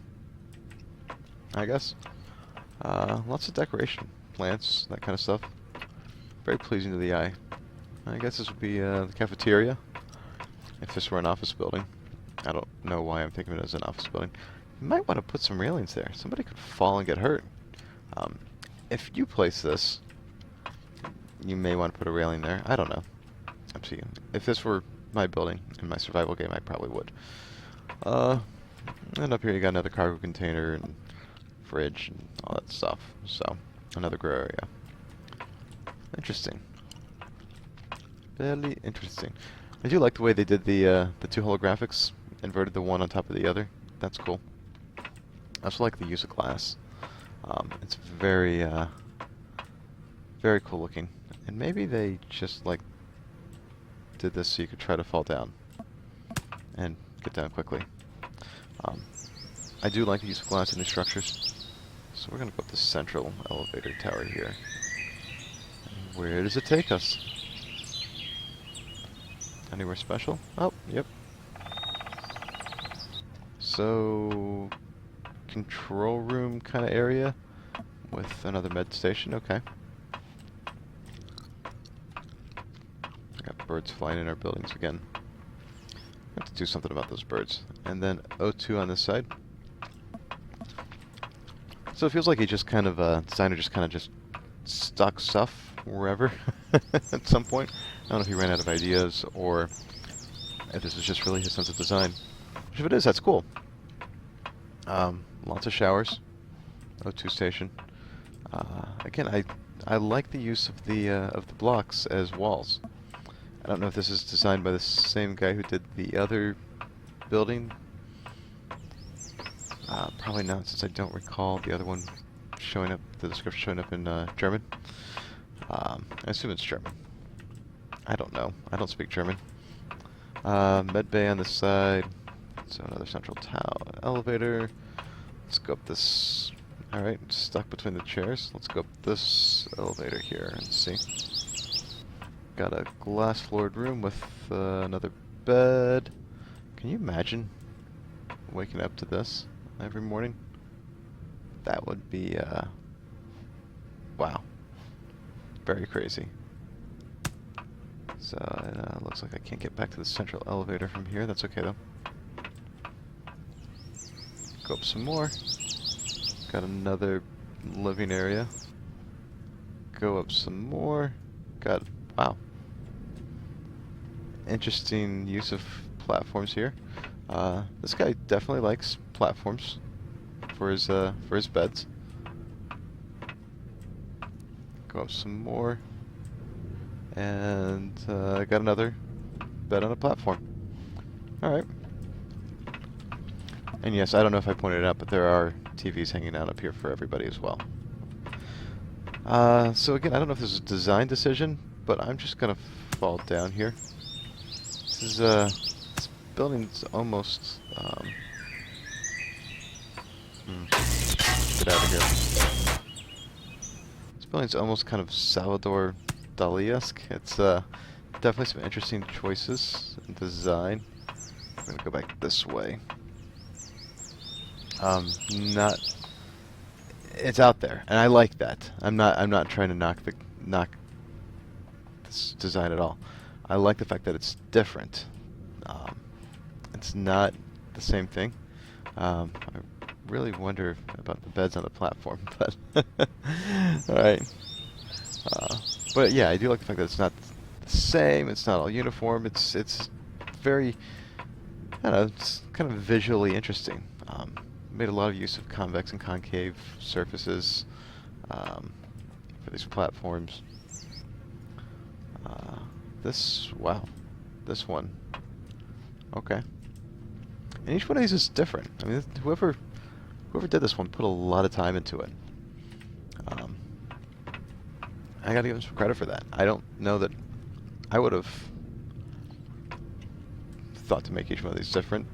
I guess. Lots of decoration. Plants, that kind of stuff. Very pleasing to the eye. I guess this would be, the cafeteria. If this were an office building. I don't know why I'm thinking of it as an office building. You might want to put some railings there. Somebody could fall and get hurt. If you place this, you may want to put a railing there. I don't know. Up to you. If this were my building in my survival game, I probably would. And up here you got another cargo container and fridge and all that stuff. So, another grow area. Interesting. Very interesting. I do like the way they did the two holographics, inverted the one on top of the other. That's cool. I also like the use of glass. It's very, very cool looking. And maybe they just like did this so you could try to fall down and get down quickly. I do like the use of glass in new structures. So we're gonna go up the central elevator tower here. Where does it take us? Anywhere special? Oh, yep. So, control room kind of area with another med station. Okay. I got birds flying in our buildings again. I have to do something about those birds. And then O2 on this side. So it feels like he just kind of, designer just kind of just stuck stuff wherever at some point. I don't know if he ran out of ideas or if this is just really his sense of design. Which if it is, that's cool. Lots of showers. O2 station. Again, I like the use of the blocks as walls. I don't know if this is designed by the same guy who did the other building. Probably not, since I don't recall the other one showing up, the description showing up in German. I assume it's German. I don't know. I don't speak German. Med bay on this side. So another central tower elevator. Let's go up this. Alright, stuck between the chairs. Let's go up this elevator here and see. Got a glass floored room with another bed. Can you imagine waking up to this every morning? That would be, wow. Very crazy. So, it looks like I can't get back to the central elevator from here. That's okay, though. Go up some more. Got another living area. Go up some more. Got, wow. Interesting use of platforms here. This guy definitely likes platforms for his beds. Go up some more. And got another bed on a platform. Alright. And yes, I don't know if I pointed it out, but there are TVs hanging out up here for everybody as well. So again, I don't know if this is a design decision, but I'm just gonna fall down here. This building's almost, get out of here. This building's almost kind of Salvador Dali-esque. It's, definitely some interesting choices in design. I'm gonna go back this way. It's out there, and I like that. I'm not trying to knock this design at all. I like the fact that it's different. It's not the same thing. I really wonder about the beds on the platform, but all right. But yeah, I do like the fact that it's not the same. It's not all uniform. It's very, I don't know, it's kind of visually interesting. Made a lot of use of convex and concave surfaces for these platforms. Wow, this one. Okay. And each one of these is different. I mean, whoever did this one put a lot of time into it. I gotta give him some credit for that. I don't know that I would have thought to make each one of these different.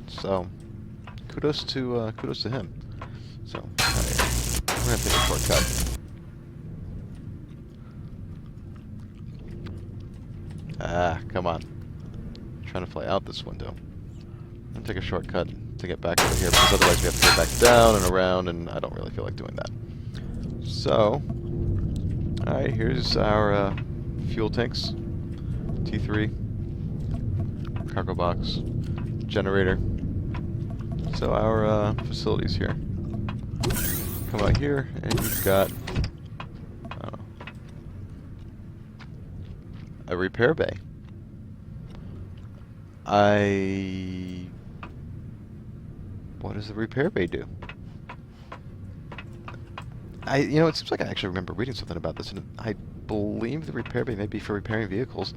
So, kudos to him. So, we're gonna take a shortcut. Ah, come on. I'm trying to fly out this window. I'm gonna take a shortcut to get back over here, because otherwise we have to go back down and around, and I don't really feel like doing that. So, alright, here's our fuel tanks. T3. Cargo box. Generator. So our facilities here. Come out here, and you've got a repair bay. What does the repair bay do? You know, it seems like I actually remember reading something about this, and I believe the repair bay may be for repairing vehicles.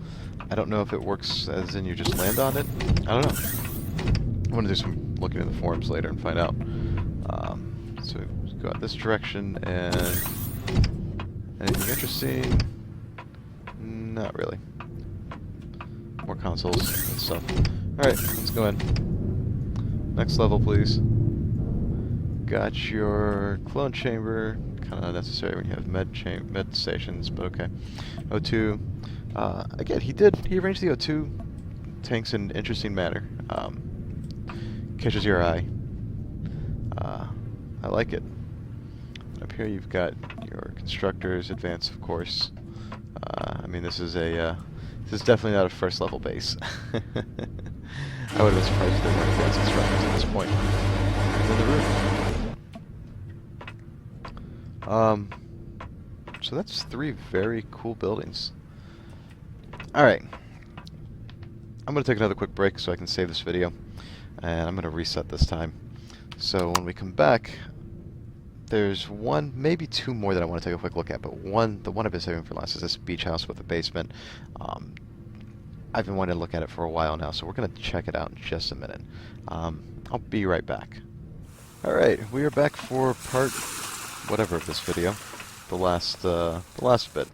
I don't know if it works as in you just land on it. I don't know. I want to do some looking in the forums later and find out. So we go out this direction, and anything interesting? Not really. More consoles and stuff. Alright, let's go in. Next level, please. Got your clone chamber. Kind of necessary when you have med stations, but okay. O2. Again, he arranged the O2 tanks in an interesting manner. Catches your eye. I like it. Up here you've got your constructors, advanced, of course. I mean, this is definitely not a first level base. I would have been surprised if there weren't advanced constructors at this point. And then the roof. So that's 3 very cool buildings. Alright. I'm going to take another quick break so I can save this video. And I'm going to reset this time. So when we come back, there's one, maybe 2 more that I want to take a quick look at, but the one I've been saving for last is this beach house with a basement. I've been wanting to look at it for a while now, so we're going to check it out in just a minute. I'll be right back. Alright, we are back for part whatever of this video, the last bit.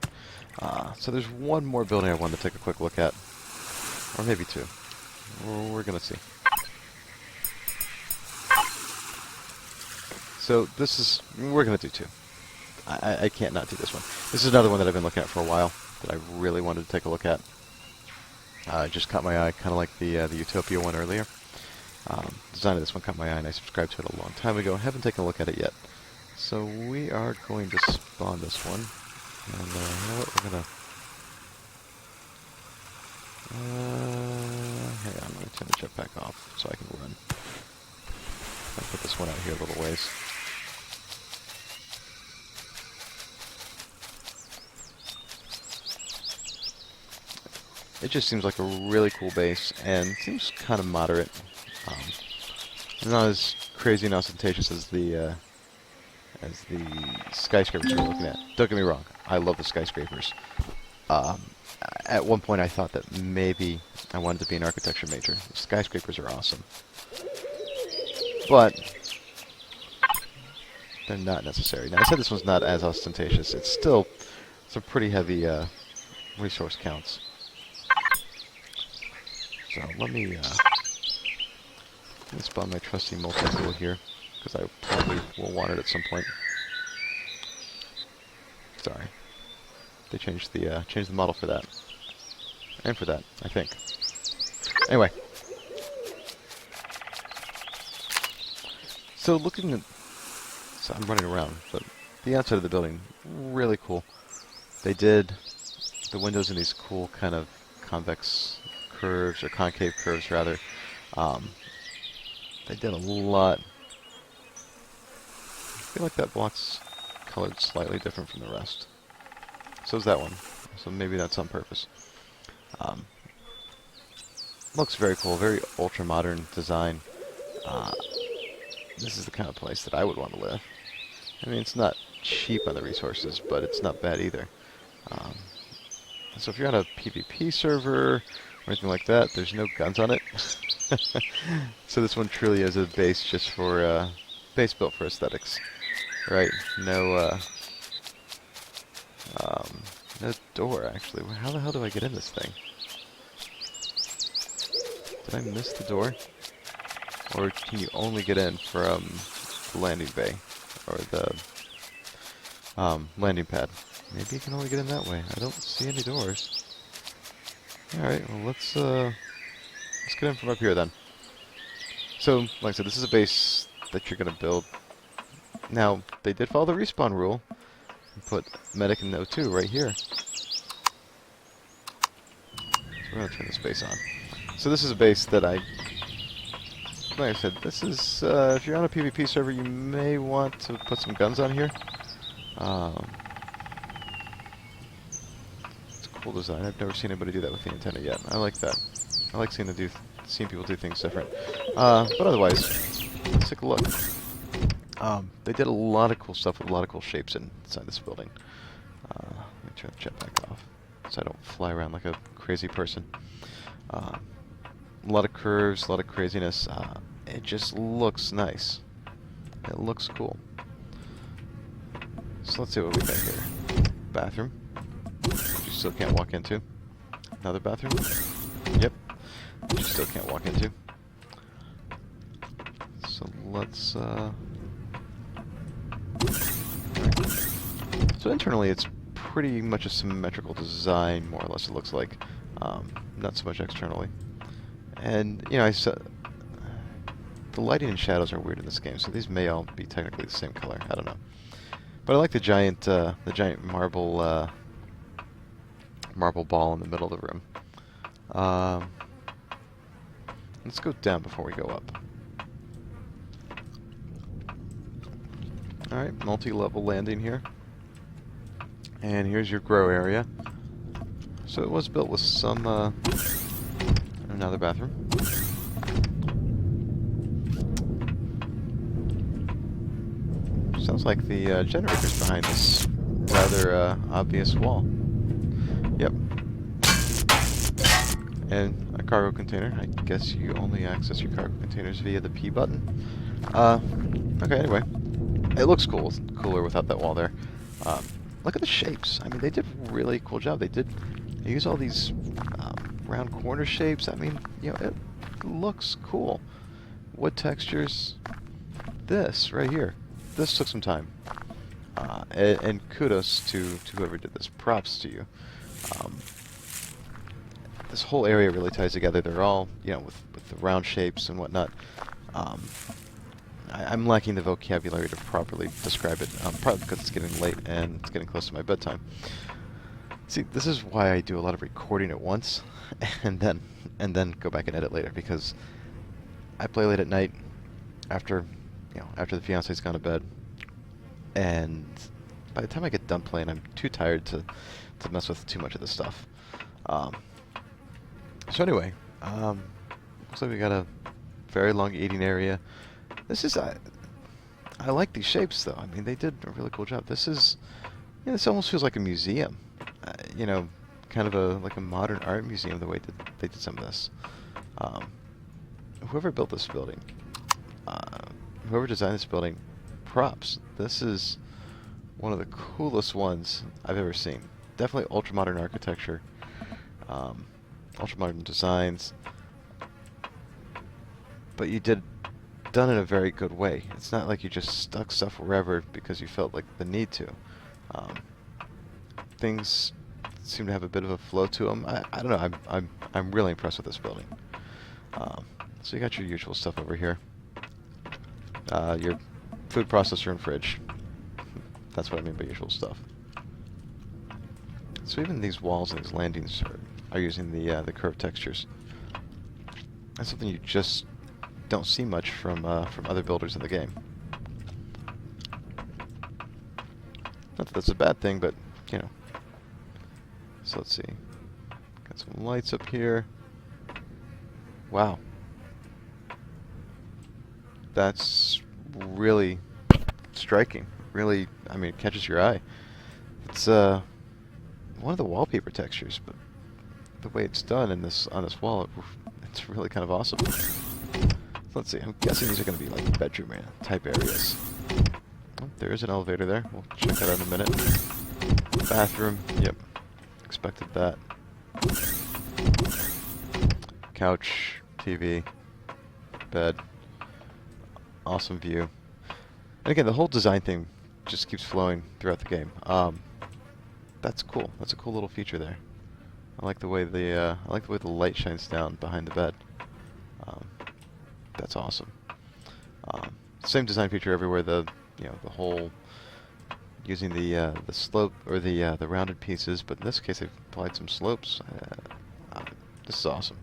So there's one more building I wanted to take a quick look at, or maybe 2. We're going to see. So we're going to do 2. I can't not do this one. This is another one that I've been looking at for a while that I really wanted to take a look at. It just caught my eye, kind of like the Utopia one earlier. Design of this one caught my eye, and I subscribed to it a long time ago. I haven't taken a look at it yet. So we are going to spawn this one. And you know what, we're going to... hang on, I'm going to turn the jetpack off so I can run. I'll put this one out here a little ways. It just seems like a really cool base, and seems kind of moderate. Not as crazy and ostentatious as the skyscrapers we're looking at. Don't get me wrong, I love the skyscrapers. Um, at one point, I thought that maybe I wanted to be an architecture major. Skyscrapers are awesome, but they're not necessary. Now, I said this one's not as ostentatious. It's still some pretty heavy resource counts. So let me spawn my trusty multi-tool here, because I probably will want it at some point. Sorry. They changed the model for that. And for that, I think. Anyway. So looking at... So I'm running around, but the outside of the building, really cool. They did the windows in these cool kind of convex curves, or concave curves, rather. They did a lot. I feel like that block's colored slightly different from the rest. So is that one. So maybe that's on purpose. Looks very cool, very ultra-modern design. This is the kind of place that I would want to live. I mean, it's not cheap on the resources, but it's not bad either. So if you're on a PvP server or anything like that, there's no guns on it. So this one truly is a base just for, base built for aesthetics. Right? No, no door, actually. How the hell do I get in this thing? Did I miss the door? Or can you only get in from the landing bay? Or the landing pad? Maybe you can only get in that way. I don't see any doors. Alright, well let's get in from up here then. So, like I said, this is a base that you're going to build. Now, they did follow the respawn rule and put medic in O2 right here. So we're going to turn this base on. So this is a base that like I said, this is, if you're on a PvP server, you may want to put some guns on here. It's a cool design. I've never seen anybody do that with the antenna yet. I like that. I like seeing people do things different. But otherwise, let's take a look. They did a lot of cool stuff with a lot of cool shapes inside this building. Let me turn the jetpack off so I don't fly around like a crazy person. A lot of curves, a lot of craziness. It just looks nice. It looks cool. So let's see what we got here. Bathroom. Which you still can't walk into. Another bathroom. Yep. Which you still can't walk into. So let's... So internally it's pretty much a symmetrical design, more or less it looks like. Not so much externally. And, you know, the lighting and shadows are weird in this game, so these may all be technically the same color. I don't know. But I like the giant marble ball in the middle of the room. Let's go down before we go up. Alright, multi-level landing here. And here's your grow area. So it was built with some, another bathroom. Sounds like the generator's behind this rather obvious wall. Yep. And a cargo container. I guess you only access your cargo containers via the P button. Okay, anyway. It looks cool. It's cooler without that wall there. Look at the shapes. I mean, they did a really cool job. They use all these round corner shapes. I mean, you know, it looks cool. Wood textures. This right here. This took some time. And kudos to whoever did this. Props to you. This whole area really ties together. They're all, you know, with the round shapes and whatnot. I'm lacking the vocabulary to properly describe it, probably because it's getting late and it's getting close to my bedtime. See, this is why I do a lot of recording at once, and then go back and edit later, because I play late at night after the fiance's gone to bed, and by the time I get done playing, I'm too tired to mess with too much of this stuff. So anyway, looks like we got a very long eating area. This is, I like these shapes though. I mean, they did a really cool job. This is, you know, this almost feels like a museum. You know, kind of a like a modern art museum the way that they did some of this. Whoever built this building, whoever designed this building, props. This is one of the coolest ones I've ever seen. Definitely ultra-modern architecture, ultra-modern designs, but done in a very good way. It's not like you just stuck stuff wherever because you felt like the need to. Things seem to have a bit of a flow to them. I don't know. I'm really impressed with this building. So you got your usual stuff over here. Your food processor and fridge. That's what I mean by usual stuff. So even these walls and these landings are using the curved textures. That's something you just don't see much from other builders in the game. Not that that's a bad thing, but you know. So let's see. Got some lights up here. Wow. That's really striking. Really, I mean, it catches your eye. It's one of the wallpaper textures, but the way it's done in on this wall, it's really kind of awesome. So let's see. I'm guessing these are going to be like bedroom type areas. Oh, there is an elevator there. We'll check that out in a minute. Bathroom. Yep. Expected that. Couch, TV, bed. Awesome view. And again, the whole design thing just keeps flowing throughout the game. That's cool. That's a cool little feature there. I like the way the light shines down behind the bed. That's awesome. Same design feature everywhere. The whole using the slope or the rounded pieces, but in this case they've applied some slopes. This is awesome.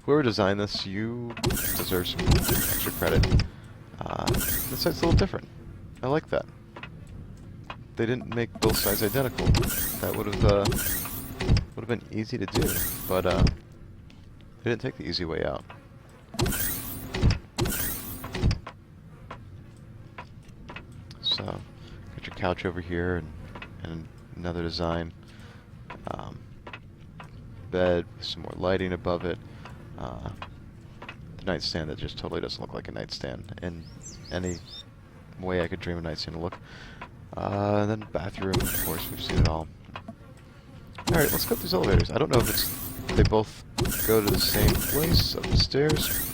Whoever designed this, you deserve some extra credit. This site's a little different. I like that. They didn't make both sides identical. That would have been easy to do, but they didn't take the easy way out. So, got your couch over here and another design. Bed with some more lighting above it. The nightstand that just totally doesn't look like a nightstand in any way I could dream a nightstand to look. And then bathroom, of course, we've seen it all. Alright, let's go up these elevators. I don't know if they both go to the same place up the stairs.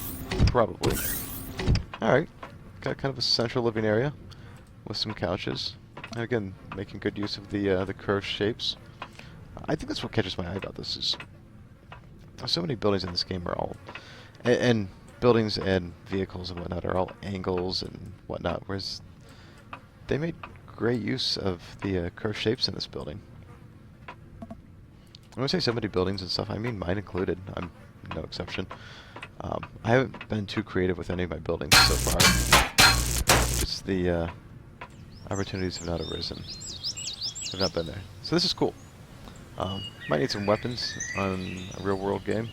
Probably. Alright, got kind of a central living area with some couches. And again, making good use of the curved shapes. I think that's what catches my eye about this is so many buildings in this game are all and buildings and vehicles and whatnot are all angles and whatnot, whereas they made great use of the curved shapes in this building. When I say so many buildings and stuff, I mean mine included. I'm no exception. I haven't been too creative with any of my buildings so far. Just the opportunities have not arisen. Have not been there. So this is cool. Might need some weapons on a real-world game,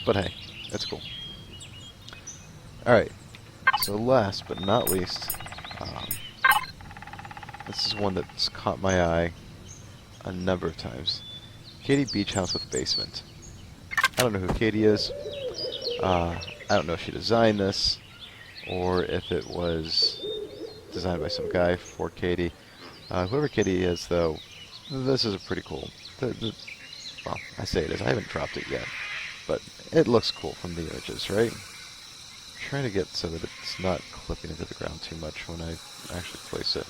but hey, that's cool. Alright, so last but not least, this is one that's caught my eye a number of times. Katie Beach House with basement. I don't know who Katie is. I don't know if she designed this, or if it was designed by some guy for Katie. Whoever Katie is, though, this is a pretty cool. Well, I say it is. I haven't dropped it yet, but it looks cool from the images, right? I'm trying to get so that it's not clipping into the ground too much when I actually place it.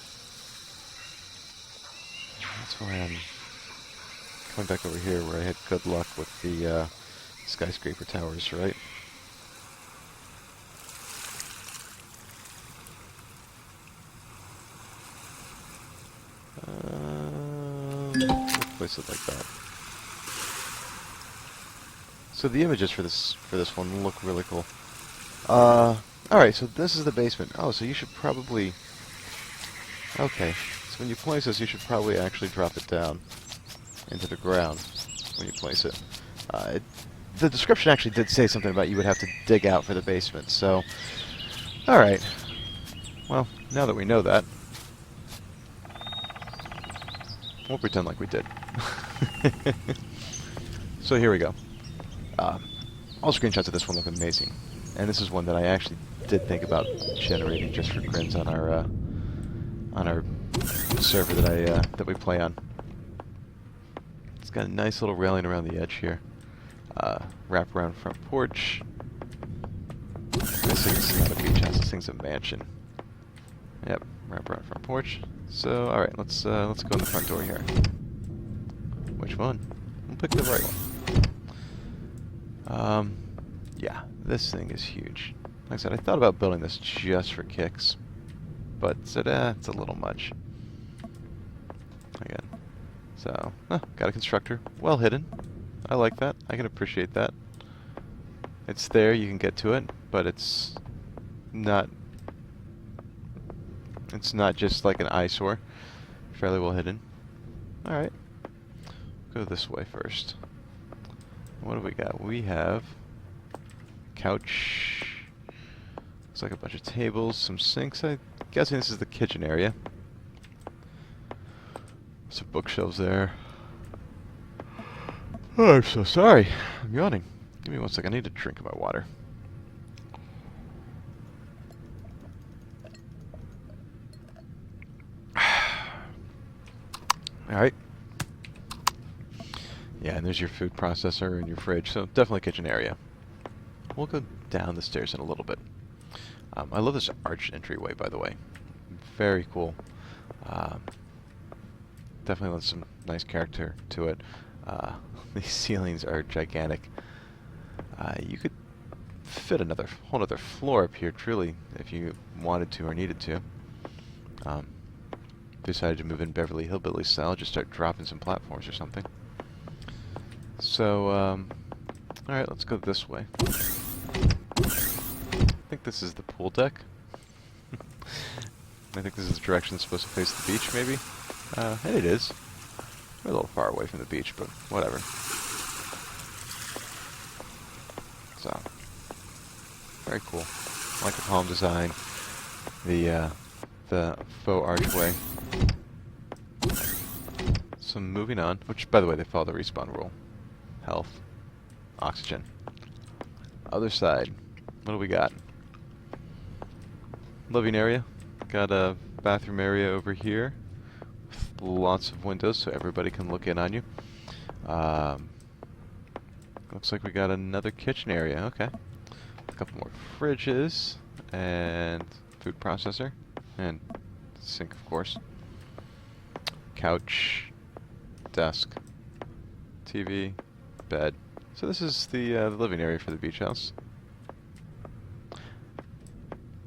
That's why I'm coming back over here where I had good luck with the skyscraper towers, right? Place it like that. So the images for this one look really cool. Alright, so this is the basement. Oh, so you should probably... Okay, so when you place this, you should probably actually drop it down into the ground when you place it. The description actually did say something about you would have to dig out for the basement, so... Alright. Well, now that we know that... We'll pretend like we did. So here we go. All screenshots of this one look amazing, and this is one that I actually did think about generating just for grins on our server that we play on. It's got a nice little railing around the edge here. Wrap around front porch. This thing's not a beach house. This thing's a mansion. Yep, wrap around front porch. So, all right, let's go in the front door here. Which one? We'll pick the right one. Yeah, this thing is huge. Like I said, I thought about building this just for kicks, but said, it's a little much. Again, so got a constructor, well hidden. I like that. I can appreciate that. It's there, you can get to it, but it's not just like an eyesore. Fairly well hidden. Alright. Go this way first. What do we got? We have couch. Looks like a bunch of tables, some sinks. I'm guessing this is the kitchen area. Some bookshelves there. Oh, I'm so sorry. I'm yawning. Give me one second. I need a drink of my water. Alright. Yeah, and there's your food processor and your fridge, so definitely kitchen area. We'll go down the stairs in a little bit. I love this arched entryway, by the way. Very cool. Definitely lends some nice character to it. These ceilings are gigantic. You could fit another whole other floor up here, truly, if you wanted to or needed to. Decided to move in Beverly Hillbilly style, just start dropping some platforms or something. So, alright, let's go this way. I think this is the pool deck. I think this is the direction it's supposed to face the beach, maybe? And it is. We're a little far away from the beach, but whatever. So, very cool. I like the palm design, the faux archway. So moving on, which, by the way, they follow the respawn rule. Health, oxygen. Other side, what do we got? Living area. Got a bathroom area over here with lots of windows so everybody can look in on you. Looks like we got another kitchen area. Okay. A couple more fridges and food processor and sink, of course. Couch, desk, TV, bed. So this is the living area for the beach house.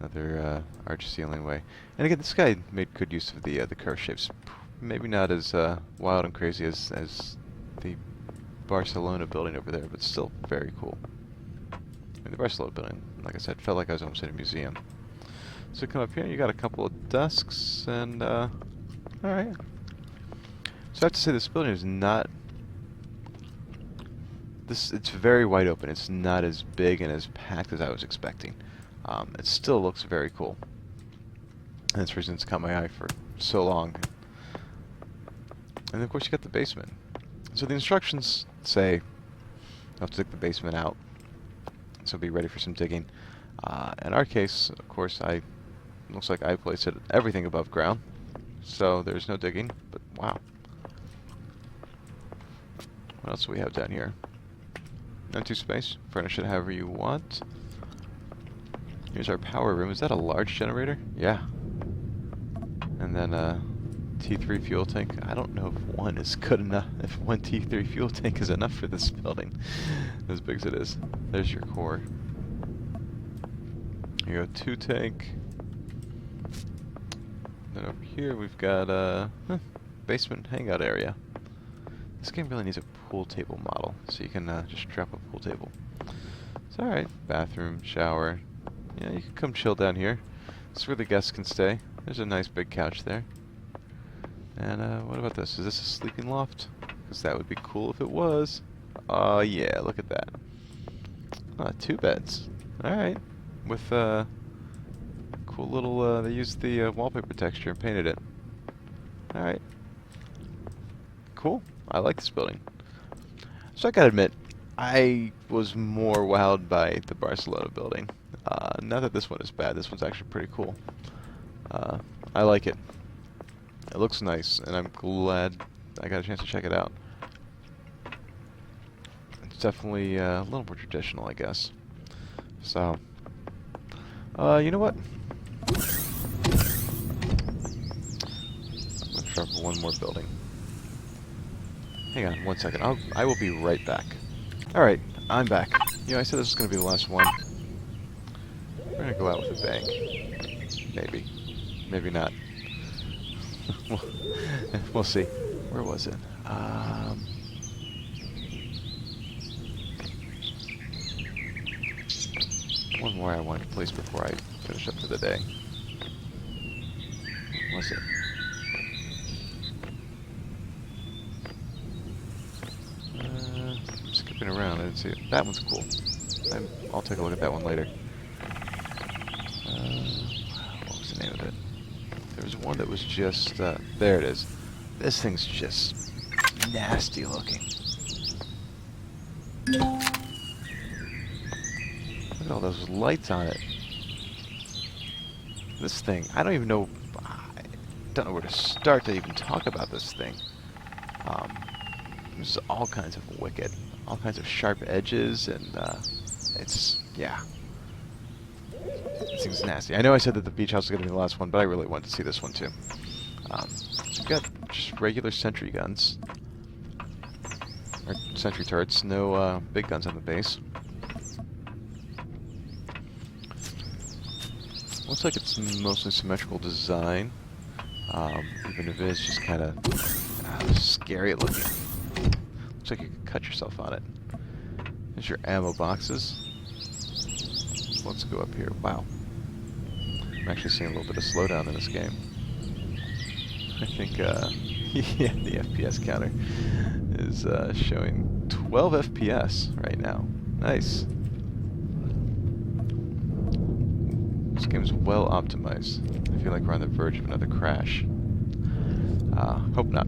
Another arch ceiling way. And again, this guy made good use of the curve shapes. Maybe not as wild and crazy as the Barcelona building over there, but still very cool. I mean, the Barcelona building, like I said, felt like I was almost in a museum. So come up here, you got a couple of desks, and alright. So I have to say, this building is not... It's very wide open. It's not as big and as packed as I was expecting. It still looks very cool. And that's the reason it's caught my eye for so long. And of course you got the basement. So the instructions say you have to dig the basement out. So be ready for some digging. In our case, of course, looks like I placed it everything above ground. So there's no digging, but wow. What else do we have down here? Empty space. Furnish it however you want. Here's our power room. Is that a large generator? Yeah. And then T3 fuel tank. I don't know if one is good enough. If one T3 fuel tank is enough for this building, as big as it is. There's your core. Here you go, 2 tank. Then over here we've got a basement hangout area. This game really needs a pool table model, so you can just drop a pool table. It's alright. Bathroom, shower. Yeah, you can come chill down here. This is where the guests can stay. There's a nice big couch there. And what about this? Is this a sleeping loft? Because that would be cool if it was. Oh yeah, look at that. 2 beds. Alright. With cool little, they used the wallpaper texture and painted it. Alright. cool. I like this building. So I gotta admit, I was more wowed by the Barcelona building. Not that this one is bad. This one's actually pretty cool. I like it. It looks nice, and I'm glad I got a chance to check it out. It's definitely a little more traditional, I guess. So, you know what? I'm gonna try for one more building. Hang on one second. I will be right back. Alright, I'm back. You know, I said this was going to be the last one. We're going to go out with a bang. Maybe. Maybe not. We'll see. Where was it? One more I wanted to place before I finish up for the day. What was it? I'm skipping around. I didn't see it. That one's cool. I'll take a look at that one later. What was the name of it? There was one that was just... there it is. This thing's just nasty looking. Look at all those lights on it. This thing, I don't even know... I don't know where to start to even talk about this thing. There's all kinds of wicked, all kinds of sharp edges, and it's, yeah. This thing's nasty. I know I said that the beach house was going to be the last one, but I really wanted to see this one too. So we've got just regular sentry guns, or sentry turrets, no big guns on the base. Looks like it's mostly symmetrical design, even if it is just kind of scary looking. Looks like you could cut yourself on it. There's your ammo boxes. Let's go up here. Wow. I'm actually seeing a little bit of slowdown in this game. I think, yeah, the FPS counter is showing 12 FPS right now. Nice. This game's well optimized. I feel like we're on the verge of another crash. Hope not.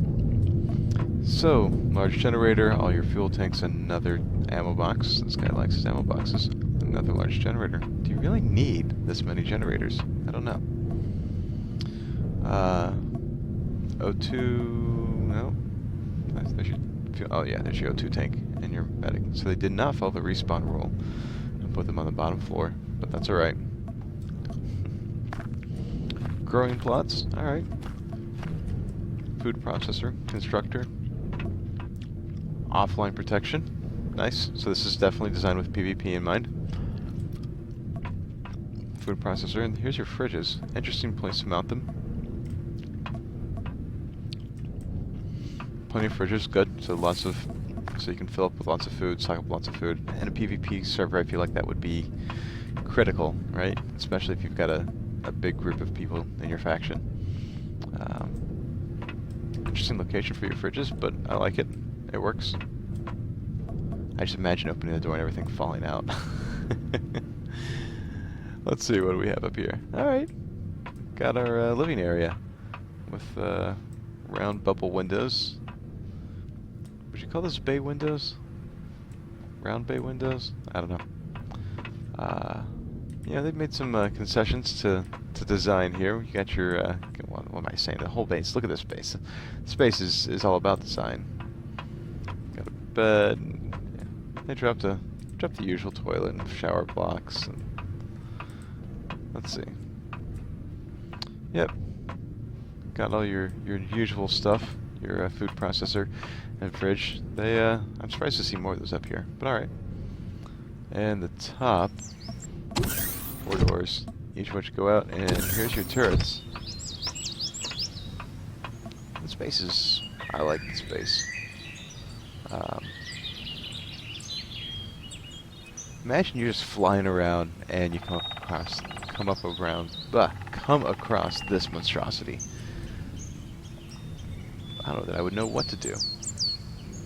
So, large generator, all your fuel tanks, another ammo box. This guy likes his ammo boxes. Another large generator. Do you really need this many generators? I don't know. O2... no? There's your fuel, oh yeah, there's your O2 tank and your medic. So they did not follow the respawn rule and put them on the bottom floor, but that's alright. Growing plots, alright. Food processor, constructor. Offline protection, nice. So this is definitely designed with PvP in mind. Food processor, and here's your fridges. Interesting place to mount them. Plenty of fridges, good. So so you can fill up with lots of food, stock up lots of food. And a PvP server, I feel like that would be critical, right? Especially if you've got a big group of people in your faction. Interesting location for your fridges, but I like it. It works. I just imagine opening the door and everything falling out. Let's see, what do we have up here? Alright. Got our living area with round bubble windows. Would you call those bay windows? Round bay windows? I don't know. Yeah, they've made some concessions to design here. You got your, what am I saying? The whole base. Look at this base. This base is all about design. Got a bed. And, yeah, they dropped the usual toilet and shower blocks. And let's see. Yep. Got all your usual stuff. Your food processor and fridge. They I'm surprised to see more of those up here, but all right. And the top. 4 doors, each of which go out, and here's your turrets. The space is... I like the space. Imagine you're just flying around and you come across this monstrosity. I don't know that I would know what to do.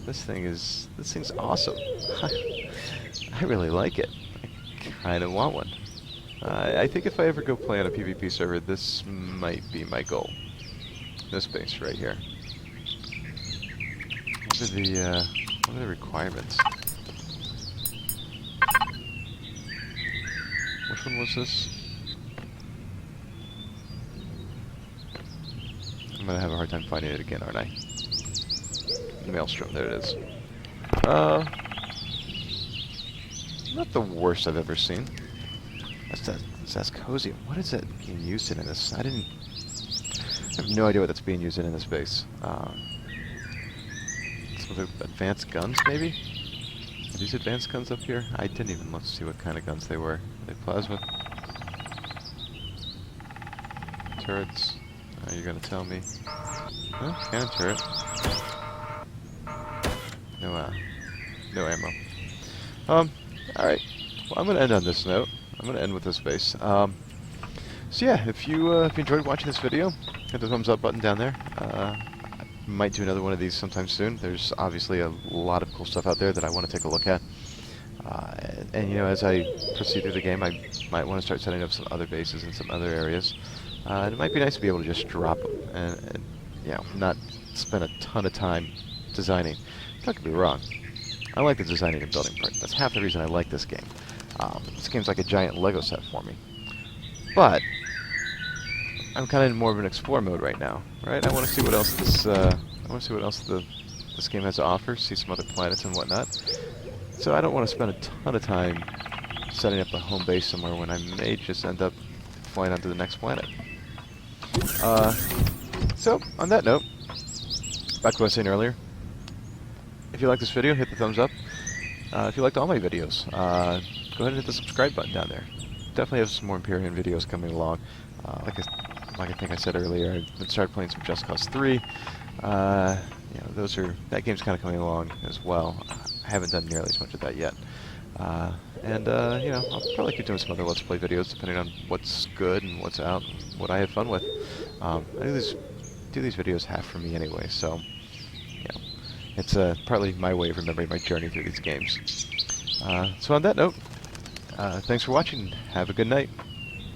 This thing's awesome. I really like it. I kind of want one. I think if I ever go play on a PvP server, this might be my goal. This base right here. what are the requirements? Which one was this? I'm gonna have a hard time finding it again, aren't I? Maelstrom, there it is. Not the worst I've ever seen. That's cozy. What is it being used in this? I have no idea what that's being used in this base. Some of the advanced guns, maybe? Are these advanced guns up here? I didn't even look to see what kind of guns they were. Are they plasma? Turrets? Are you gonna tell me? Huh? Cannon turret. No ammo. Alright. Well, I'm gonna end on this note. I'm gonna end with this base. So yeah, if you enjoyed watching this video, hit the thumbs up button down there. I might do another one of these sometime soon. There's obviously a lot of cool stuff out there that I want to take a look at. And you know, as I proceed through the game, I might want to start setting up some other bases in some other areas. And it might be nice to be able to just drop them and you know, not spend a ton of time designing. Don't get me wrong. I like the designing and building part. That's half the reason I like this game. This game's like a giant Lego set for me. But I'm kind of in more of an explore mode right now, right? I want to see what else this game has to offer. See some other planets and whatnot. So I don't want to spend a ton of time setting up a home base somewhere when I may just end up flying onto the next planet. So on that note, back to what I was saying earlier. If you like this video, hit the thumbs up. If you liked all my videos, go ahead and hit the subscribe button down there. Definitely have some more Empyrion videos coming along. Like I think I said earlier, I've started playing some Just Cause 3. You know, that game's kind of coming along as well. I haven't done nearly as much of that yet. You know, I'll probably keep doing some other Let's Play videos depending on what's good and what's out, and what I have fun with. I do these videos half for me anyway, so you know, it's partly my way of remembering my journey through these games. So on that note, thanks for watching. Have a good night.